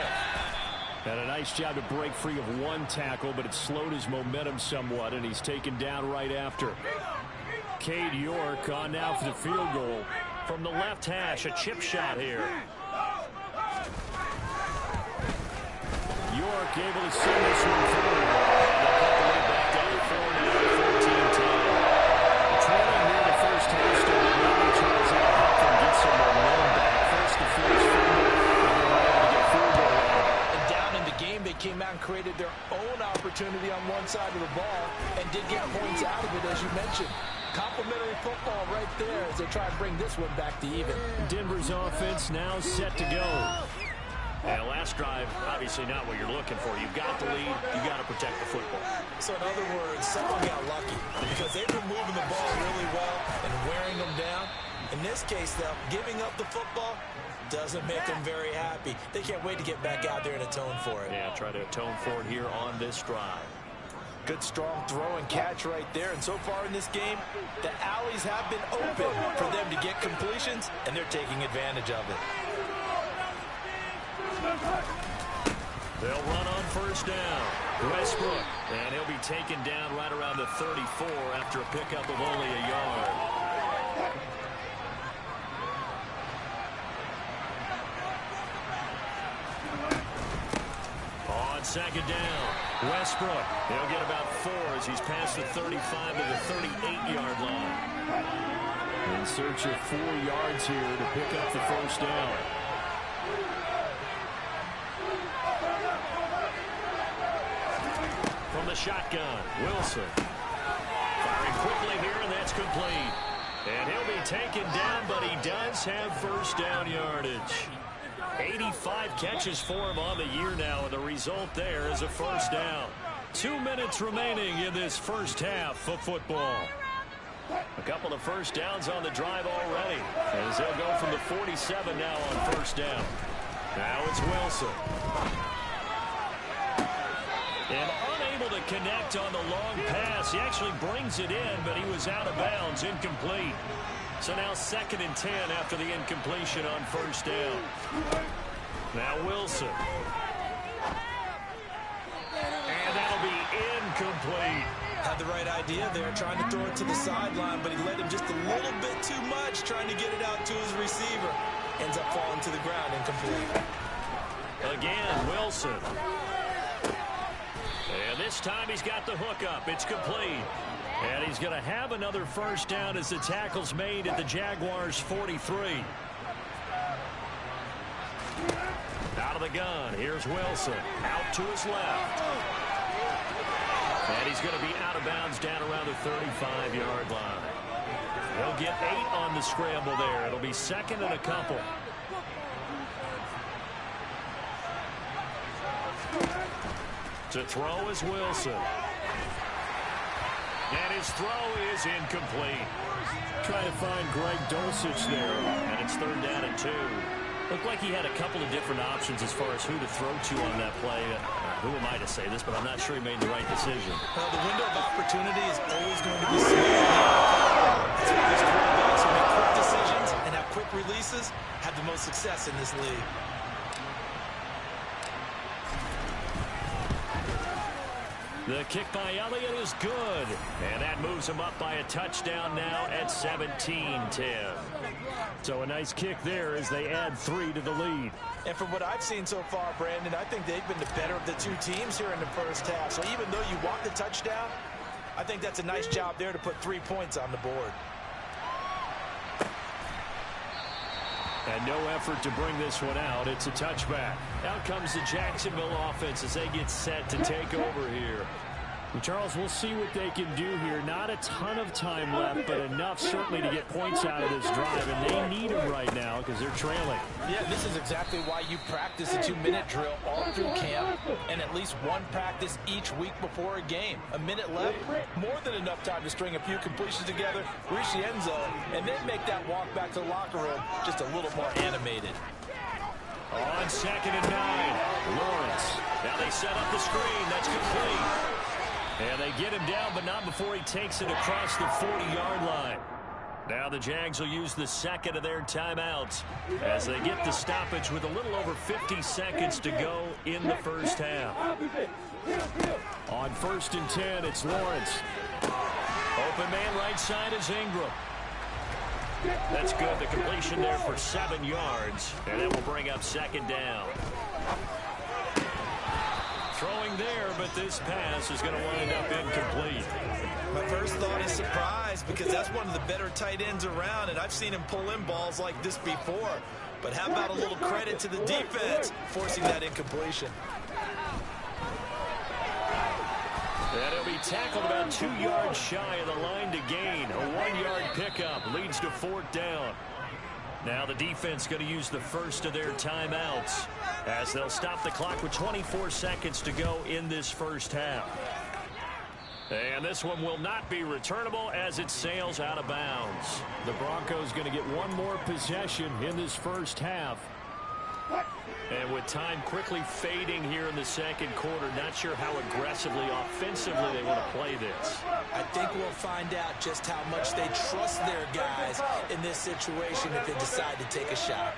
Had a nice job to break free of one tackle, but it slowed his momentum somewhat, and he's taken down right after. Cade York on now for the field goal. From the left hash, a chip shot here. York able to send this one through. They'll cut the way back down to 4 now, 14-10. Trailing near the first half, still really tries to help them get some momentum back. First the first fumble, and they were able to get field goal out. And down in the game, they came out and created their own opportunity on one side of the ball and did get points out of it, as you mentioned. Complimentary football right there as they try to bring this one back to even. Denver's offense now set to go. And last drive, obviously not what you're looking for. You've got the lead. You've got to protect the football. So in other words, someone got lucky because they've been moving the ball really well and wearing them down. In this case, though, giving up the football doesn't make them very happy. They can't wait to get back out there and atone for it. Yeah, try to atone for it here on this drive. Good, strong throw and catch right there. And so far in this game, the alleys have been open for them to get completions, and they're taking advantage of it. They'll run on first down. Westbrook, and he'll be taken down right around the 34 after a pickup of only a yard. On second down, Westbrook, he'll get about 4 as he's past the 35 to the 38-yard line. In search of 4 yards here to pick up the first down. From the shotgun, Wilson. Firing quickly here, and that's complete. And he'll be taken down, but he does have first down yardage. 85 catches for him on the year now, and the result there is a first down. 2 minutes remaining in this first half of football. A couple of first downs on the drive already, as they'll go from the 47 now on first down. Now it's Wilson. And unable to connect on the long pass. He actually brings it in, but he was out of bounds, incomplete. So now 2nd and 10 after the incompletion on first down. Now Wilson. And that'll be incomplete. Had the right idea there, trying to throw it to the sideline, but he let him just a little bit too much, trying to get it out to his receiver. Ends up falling to the ground, incomplete. Again, Wilson. And this time he's got the hookup. It's complete. And he's going to have another first down as the tackle's made at the Jaguars' 43. Out of the gun, here's Wilson. Out to his left. And he's going to be out of bounds down around the 35-yard line. He'll get 8 on the scramble there. It'll be 2nd and a couple. To throw is Wilson. And his throw is incomplete. Trying to find Greg Dulcich there, and it's 3rd down and 2. Looked like he had a couple of different options as far as who to throw to on that play. Who am I to say this, but I'm not sure he made the right decision. Well, the window of opportunity is always going to be small. That's why these quarterbacks who make quick decisions and have quick releases have the most success in this league. The kick by Elliott is good. And that moves him up by a touchdown now at 17-10. So a nice kick there as they add 3 to the lead. And from what I've seen so far, Brandon, I think they've been the better of the two teams here in the first half. So even though you want the touchdown, I think that's a nice job there to put 3 points on the board. And no effort to bring this one out. It's a touchback. Out comes the Jacksonville offense as they get set to take over here. And Charles, we'll see what they can do here. Not a ton of time left, but enough certainly to get points out of this drive. And they need them right now because they're trailing. Yeah, this is exactly why you practice a 2-minute drill all through camp and at least one practice each week before a game. A minute left, more than enough time to string a few completions together, reach the end zone, and then make that walk back to the locker room just a little more animated. On 2nd and 9, Lawrence. Now they set up the screen. That's complete. And they get him down, but not before he takes it across the 40-yard line. Now the Jags will use the second of their timeouts as they get the stoppage with a little over 50 seconds to go in the first half. On 1st and 10, it's Lawrence. Open man right side is Ingram. That's good. The completion there for 7 yards, and that will bring up 2nd down. Throwing there, but this pass is going to wind up incomplete. My first thought is surprise because that's one of the better tight ends around, and I've seen him pull in balls like this before. But how about a little credit to the defense forcing that incompletion? And he'll be tackled about 2 yards shy of the line to gain. A 1-yard pickup leads to 4th down. Now the defense going to use the first of their timeouts as they'll stop the clock with 24 seconds to go in this first half. And this one will not be returnable as it sails out of bounds. The Broncos going to get one more possession in this first half. And with time quickly fading here in the second quarter, not sure how aggressively, offensively they want to play this. I think we'll find out just how much they trust their guys in this situation if they decide to take a shot.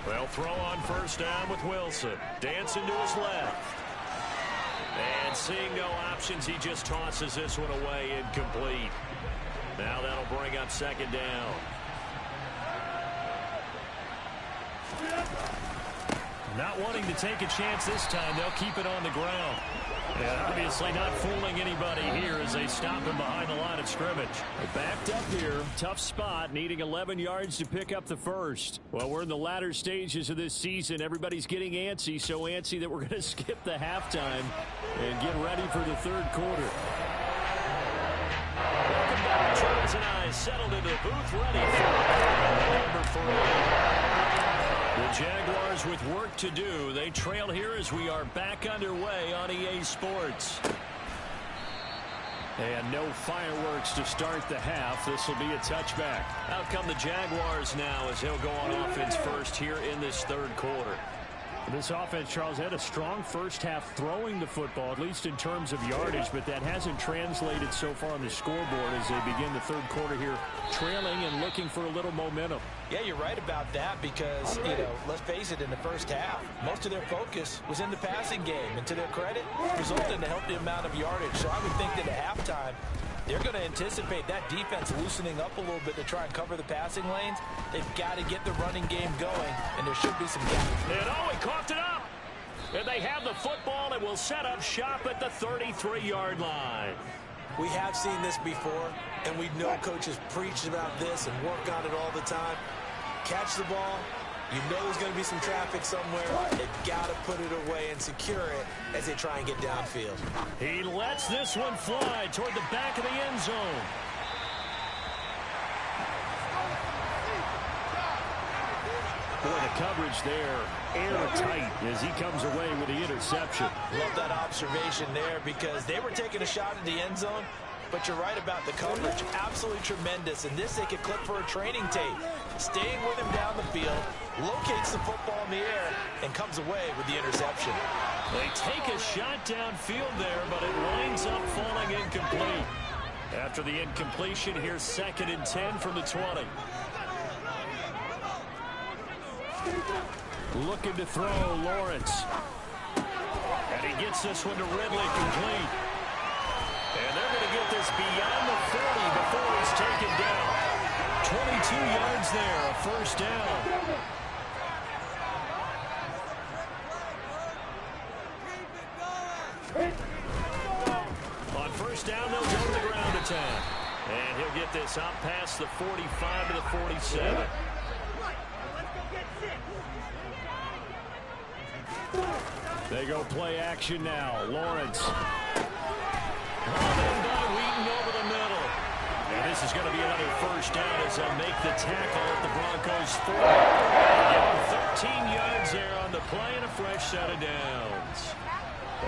Well, throw on 1st down with Wilson. Dancing to his left. And seeing no options, he just tosses this one away, incomplete. Now that'll bring up 2nd down. Not wanting to take a chance this time, they'll keep it on the ground. And obviously not fooling anybody here as they stop him behind the line of scrimmage. Backed up here, tough spot, needing 11 yards to pick up the first. Well, we're in the latter stages of this season. Everybody's getting antsy, so antsy that we're going to skip the halftime and get ready for the third quarter. Welcome back, Charles and I settled into the booth, ready for number 3. The Jaguars with work to do. They trail here as we are back underway on EA Sports. And no fireworks to start the half. This will be a touchback. Out come the Jaguars now as they'll go on offense first here in this third quarter. This offense, Charles, had a strong first half throwing the football, at least in terms of yardage, but that hasn't translated so far on the scoreboard as they begin the third quarter here, trailing and looking for a little momentum. Yeah, you're right about that because, let's face it, in the first half, most of their focus was in the passing game. And to their credit, resulted in a healthy amount of yardage. So I would think that at halftime, they're going to anticipate that defense loosening up a little bit to try and cover the passing lanes. They've got to get the running game going, and there should be some gaps. And he coughed it up. And they have the football and will set up shop at the 33-yard line. We have seen this before, and we know coaches preach about this and work on it all the time. Catch the ball. You know there's going to be some traffic somewhere. They've got to put it away and secure it as they try and get downfield. He lets this one fly toward the back of the end zone. Boy, the coverage there, airtight as he comes away with the interception. Love that observation there because they were taking a shot at the end zone, but you're right about the coverage. Absolutely tremendous. And this they could clip for a training tape. Staying with him down the field, locates the football in the air, and comes away with the interception. They take a shot downfield there, but it winds up falling incomplete. After the incompletion, here's 2nd and 10 from the 20. Looking to throw, Lawrence. And he gets this one to Ridley complete. And they're going to get this beyond the 40 before he's taken down. 22 yards there, a first down. On first down, they'll go to the ground attack. And he'll get this out past the 45 to the 47. They go play action now. Lawrence. Hauled in by Wheaton over the middle. And this is going to be another first down as they'll make the tackle at the Broncos 40. Give them 13 yards there on the play and a fresh set of downs.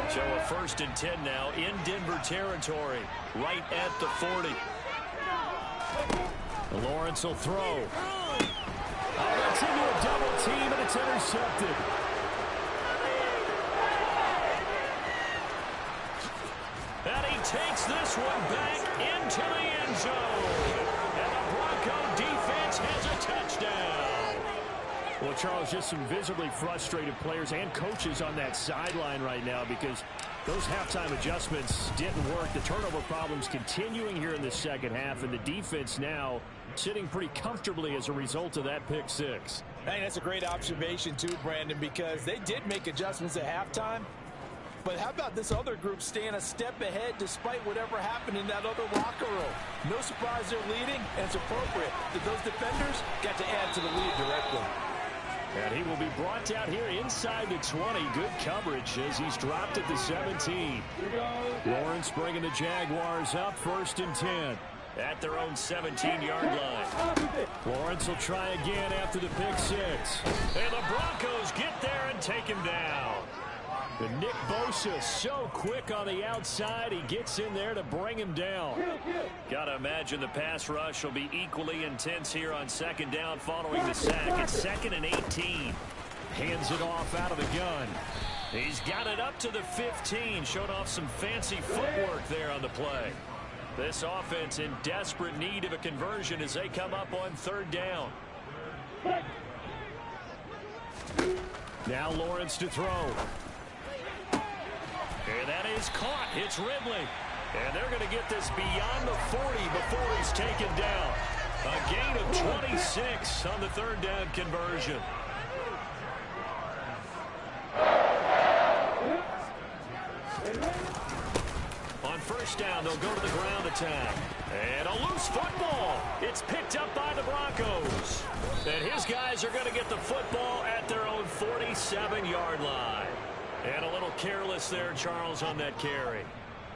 So a 1st and 10 now in Denver territory, right at the 40. Lawrence will throw. That's into a double team, and it's intercepted. And he takes this one back into the end zone. And the Bronco defense has a touchdown. Well, Charles, just some visibly frustrated players and coaches on that sideline right now because those halftime adjustments didn't work. The turnover problems continuing here in the second half, and the defense now sitting pretty comfortably as a result of that pick six. Hey, that's a great observation too, Brandon, because they did make adjustments at halftime. But how about this other group staying a step ahead despite whatever happened in that other locker room? No surprise they're leading, and it's appropriate that those defenders got to add to the lead directly. And he will be brought down here inside the 20. Good coverage as he's dropped at the 17. Lawrence bringing the Jaguars up 1st and 10. At their own 17-yard line. Lawrence will try again after the pick six. And the Broncos get there and take him down. The Nick Bosa so quick on the outside. He gets in there to bring him down. Got to imagine the pass rush will be equally intense here on 2nd down following the sack. It's 2nd and 18. Hands it off out of the gun. He's got it up to the 15. Showed off some fancy footwork there on the play. This offense in desperate need of a conversion as they come up on 3rd down. Now Lawrence to throw. And that is caught. It's Ridley. And they're going to get this beyond the 40 before he's taken down. A gain of 26 on the 3rd down conversion. On 1st down, they'll go to the ground attack. And a loose football. It's picked up by the Broncos. And his guys are going to get the football at their own 47-yard line. And a little careless there, Charles, on that carry.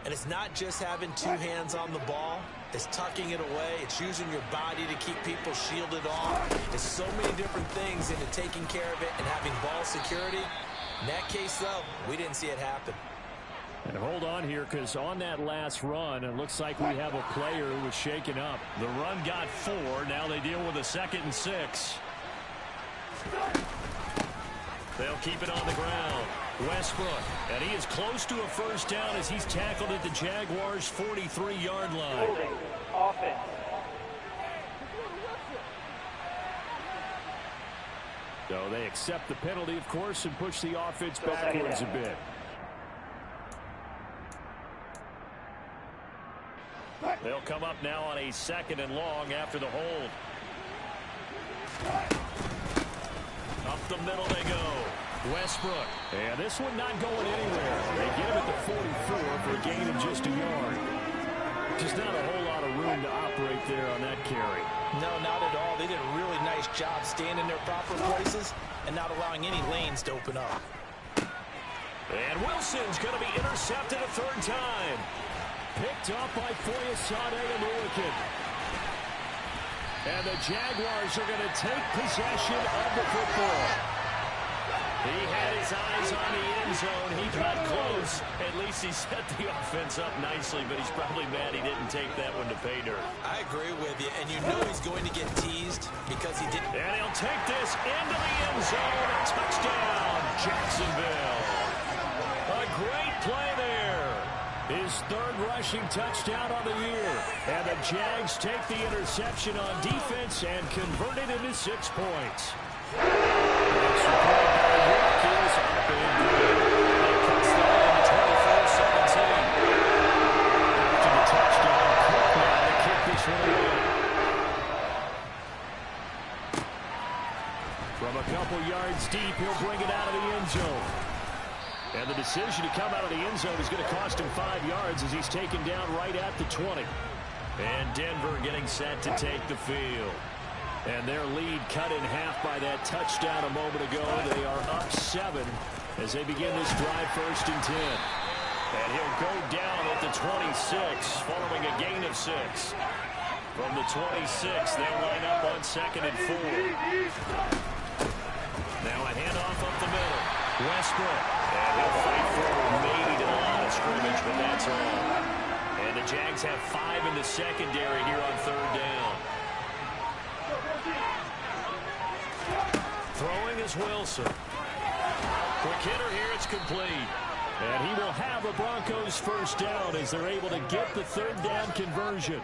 And it's not just having two hands on the ball. It's tucking it away. It's using your body to keep people shielded off. It's so many different things into taking care of it and having ball security. In that case, though, we didn't see it happen. And hold on here, because on that last run, it looks like we have a player who was shaken up. The run got 4. Now they deal with a 2nd and 6. They'll keep it on the ground. Westbrook, and he is close to a 1st down as he's tackled at the Jaguars' 43-yard line. Holding. Offense. So they accept the penalty, of course, and push the offense backwards a bit. They'll come up now on a 2nd and long after the hold. Up the middle they go. Westbrook. And this one not going anywhere. They get him at the 44 for a gain of just a yard. Just not a whole lot of room to operate there on that carry. No, not at all. They did a really nice job staying in their proper places and not allowing any lanes to open up. And Wilson's going to be intercepted a 3rd time. Picked up by Foyesade and Lewickin. And the Jaguars are going to take possession of the football. He had his eyes on the end zone. He got close. At least he set the offense up nicely, but he's probably mad he didn't take that one to pay dirt. I agree with you, and you know he's going to get teased because he didn't. And he'll take this into the end zone. A touchdown, Jacksonville. A great play there. His 3rd rushing touchdown on the year. And the Jags take the interception on defense and convert it into 6 points. From a couple yards deep, he'll bring it out of the end zone. And the decision to come out of the end zone is going to cost him 5 yards as he's taken down right at the 20. And Denver getting set to take the field. And their lead cut in half by that touchdown a moment ago. They are up 7 as they begin this drive, 1st and 10. And he'll go down at the 26 following a gain of 6. From the 26, they'll line up on 2nd and 4. Now a handoff up the middle. Westbrook. And he'll fight forward maybe to the line of scrimmage, but that's all. And the Jags have 5 in the secondary here on 3rd down. Throwing is Wilson. Quick hitter here, it's complete. And he will have a Broncos 1st down as they're able to get the 3rd down conversion.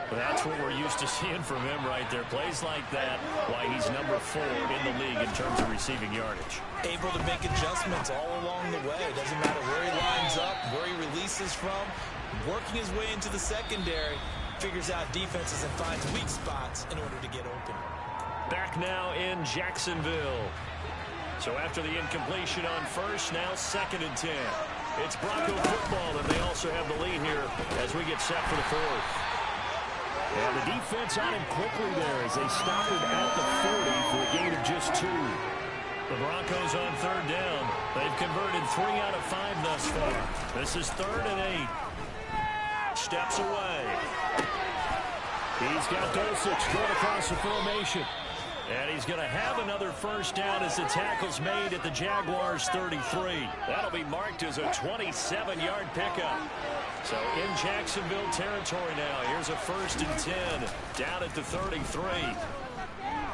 That's what we're used to seeing from him right there. Plays like that, why he's number 4 in the league in terms of receiving yardage. Able to make adjustments all along the way. It doesn't matter where he lines up, where he releases from. Working his way into the secondary, figures out defenses and finds weak spots in order to get open. Back now in Jacksonville. So after the incompletion on 1st, now 2nd and 10. It's Bronco football, and they also have the lead here as we get set for the 4th. And the defense on him quickly there as they stop him at the 40 for a gain of just 2. The Broncos on 3rd down. They've converted 3 out of 5 thus far. This is 3rd and 8. Steps away. He's got Dulcich going across the formation. And he's going to have another 1st down as the tackle's made at the Jaguars' 33. That'll be marked as a 27-yard pickup. So in Jacksonville territory now. Here's a 1st and 10 down at the 33.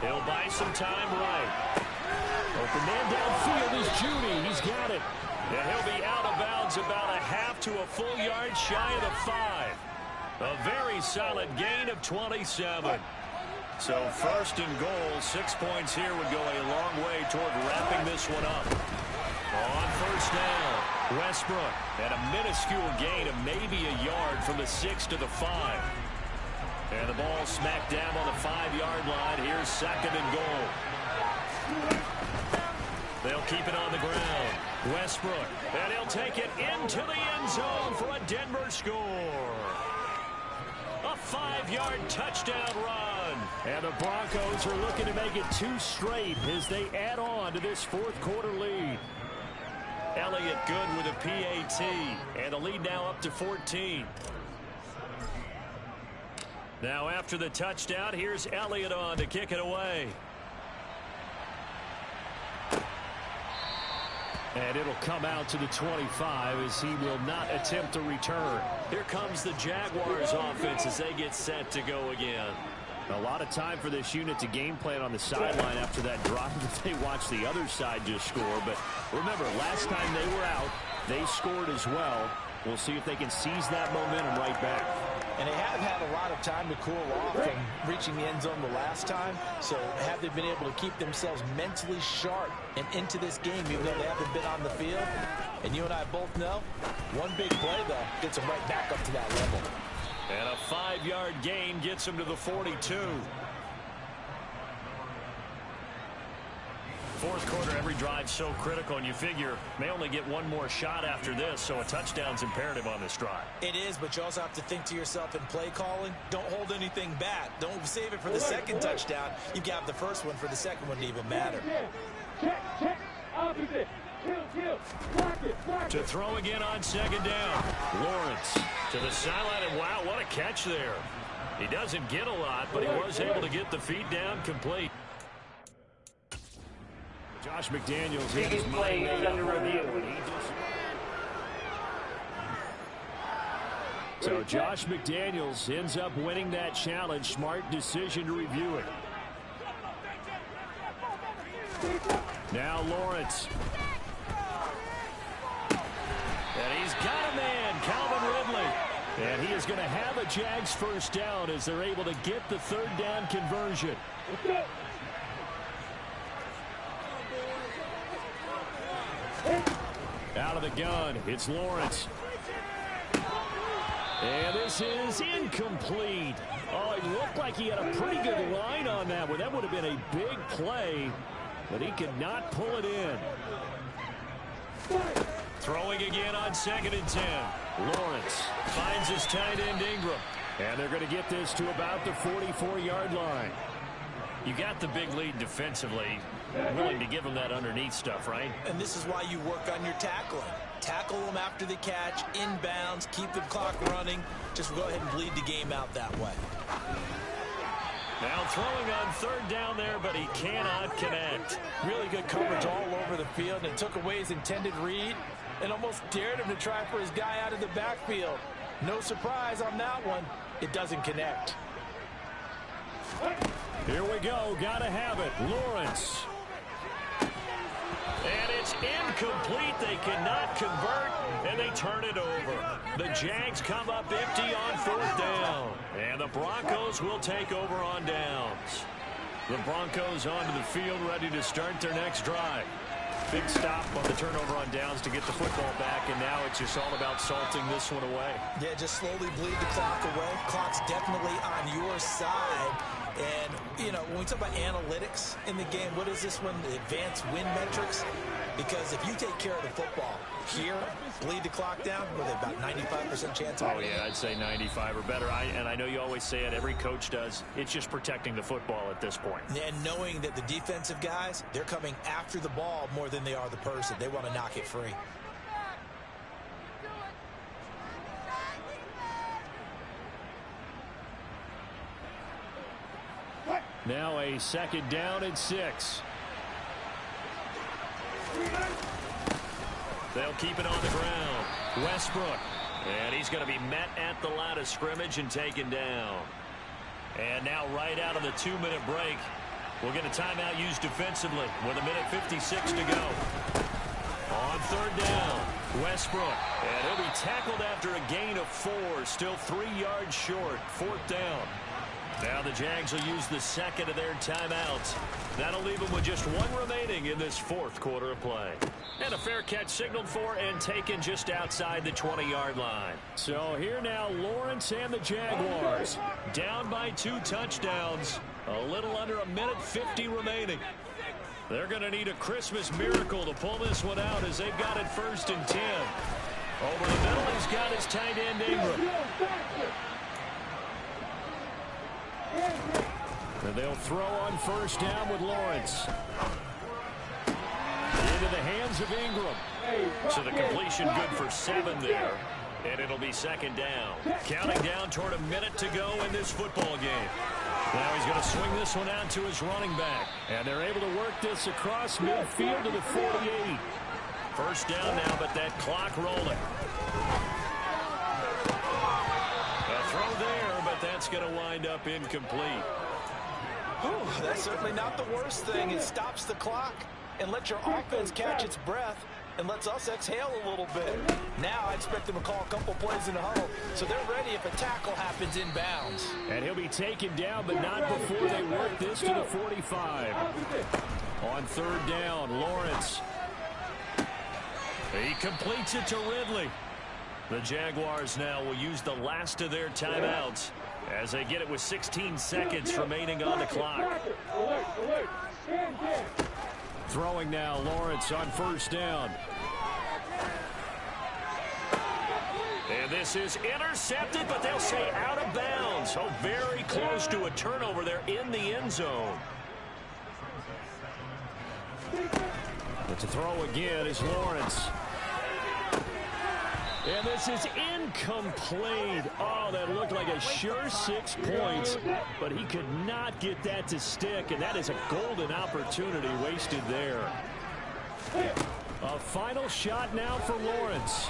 He'll buy some time right. Open man downfield is Judy. He's got it. And he'll be out of bounds about a half to a full yard shy of the 5. A very solid gain of 27. So 1st and goal, 6 points here would go a long way toward wrapping this one up. On 1st down, Westbrook at a minuscule gain of maybe a yard from the 6 to the 5. And the ball smacked down on the 5-yard line. Here's 2nd and goal. They'll keep it on the ground. Westbrook, and he'll take it into the end zone for a Denver score. A 5-yard touchdown run. And the Broncos are looking to make it 2 straight as they add on to this 4th quarter lead. Elliott good with a PAT. And the lead now up to 14. Now after the touchdown, here's Elliott on to kick it away. And it'll come out to the 25 as he will not attempt a return. Here comes the Jaguars offense as they get set to go again. A lot of time for this unit to game plan on the sideline after that drive if they watch the other side just score. But remember, last time they were out, they scored as well. We'll see if they can seize that momentum right back. And they have had a lot of time to cool off from reaching the end zone the last time. So have they been able to keep themselves mentally sharp and into this game, even though they haven't been on the field? And you and I both know, one big play, though, gets them right back up to that level. And a 5-yard gain gets them to the 42. 4th quarter, every drive so critical, and you figure may only get one more shot after this, so a touchdown's imperative on this drive. It is, but you also have to think to yourself in play calling, don't hold anything back. Don't save it for the 2nd touchdown. You've got the 1st one for the 2nd one to even matter. Check, opposite. Kill, block it. To throw again on 2nd down. Lawrence to the sideline, and wow, what a catch there. He doesn't get a lot, but he was able to get the feet down complete. Josh McDaniels Previous play is under review. So Josh McDaniels ends up winning that challenge. Smart decision to review it. Now Lawrence. And he's got a man, Calvin Ridley. And he is going to have a Jags 1st down as they're able to get the 3rd down conversion. Out of the gun, it's Lawrence. And this is incomplete. Oh, it looked like he had a pretty good line on that one. That would have been a big play, but he could not pull it in. Throwing again on 2nd and 10. Lawrence finds his tight end Ingram. And they're going to get this to about the 44-yard line. You got the big lead defensively. Willing to give them that underneath stuff, right? And this is why you work on your tackling. Tackle them after the catch, inbounds, keep the clock running. Just go ahead and bleed the game out that way. Now throwing on third down there, but he cannot connect. Really good coverage all over the field, and took away his intended read and almost dared him to try for his guy out of the backfield. No surprise on that one. It doesn't connect. Here we go. Got to have it. Lawrence. And it's incomplete. They cannot convert, and they turn it over. The Jags come up empty on fourth down, and the Broncos will take over on downs. The Broncos onto the field, ready to start their next drive. Big stop on the turnover on downs to get the football back, and now it's just all about salting this one away. Yeah, just slowly bleed the clock away. Clock's definitely on your side. And, you know, when we talk about analytics in the game, what is this one? The advanced win metrics? Because if you take care of the football here, bleed the clock down, what are they, about 95% chance of winning? Oh, yeah, I'd say 95 or better. And I know you always say it, every coach does. It's just protecting the football at this point. And knowing that the defensive guys, they're coming after the ball more than they are the person. They want to knock it free. Now a second down and 6. They'll keep it on the ground. Westbrook. And he's going to be met at the line of scrimmage and taken down. And now right out of the 2-minute break, we'll get a timeout used defensively with 1:56 to go. On third down, Westbrook. And he'll be tackled after a gain of 4, still 3 yards short. Fourth down. Now the Jags will use the second of their timeouts. That'll leave them with just 1 remaining in this fourth quarter of play. And a fair catch signaled for and taken just outside the 20-yard line. So here now, Lawrence and the Jaguars. Down by 2 touchdowns. A little under 1:50 remaining. They're going to need a Christmas miracle to pull this one out as they've got it 1st and 10. Over the middle, he's got his tight end Ingram. And they'll throw on first down with Lawrence. Into the hands of Ingram. So the completion good for 7 there. And it'll be second down. Counting down toward 1 minute to go in this football game. Now he's going to swing this one out to his running back. And they're able to work this across midfield to the 48. First down now, but that clock rolling. A throw there, but that's going to wind up incomplete. Whew, that's certainly not the worst thing. It stops the clock and lets your offense catch its breath and lets us exhale a little bit. Now I expect them to call a couple plays in the huddle, so they're ready if a tackle happens inbounds. And he'll be taken down, but not before they work this to the 45. On third down, Lawrence. He completes it to Ridley. The Jaguars now will use the last of their timeouts as they get it with 16 seconds remaining on the clock. Throwing now, Lawrence on first down. And this is intercepted, but they'll say out of bounds. Oh, very close to a turnover there in the end zone. But to throw again is Lawrence. And this is incomplete. Oh, that looked like a sure 6 points, but he could not get that to stick, and that is a golden opportunity wasted there. A final shot now for Lawrence.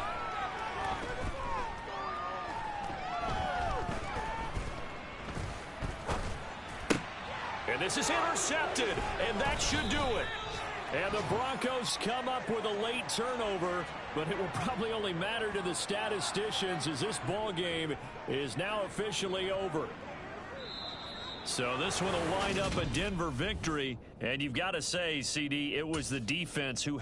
And this is intercepted, and that should do it. And the Broncos come up with a late turnover, but it will probably only matter to the statisticians as this ball game is now officially over. So this one will wind up a Denver victory, and you've got to say, CD, it was the defense who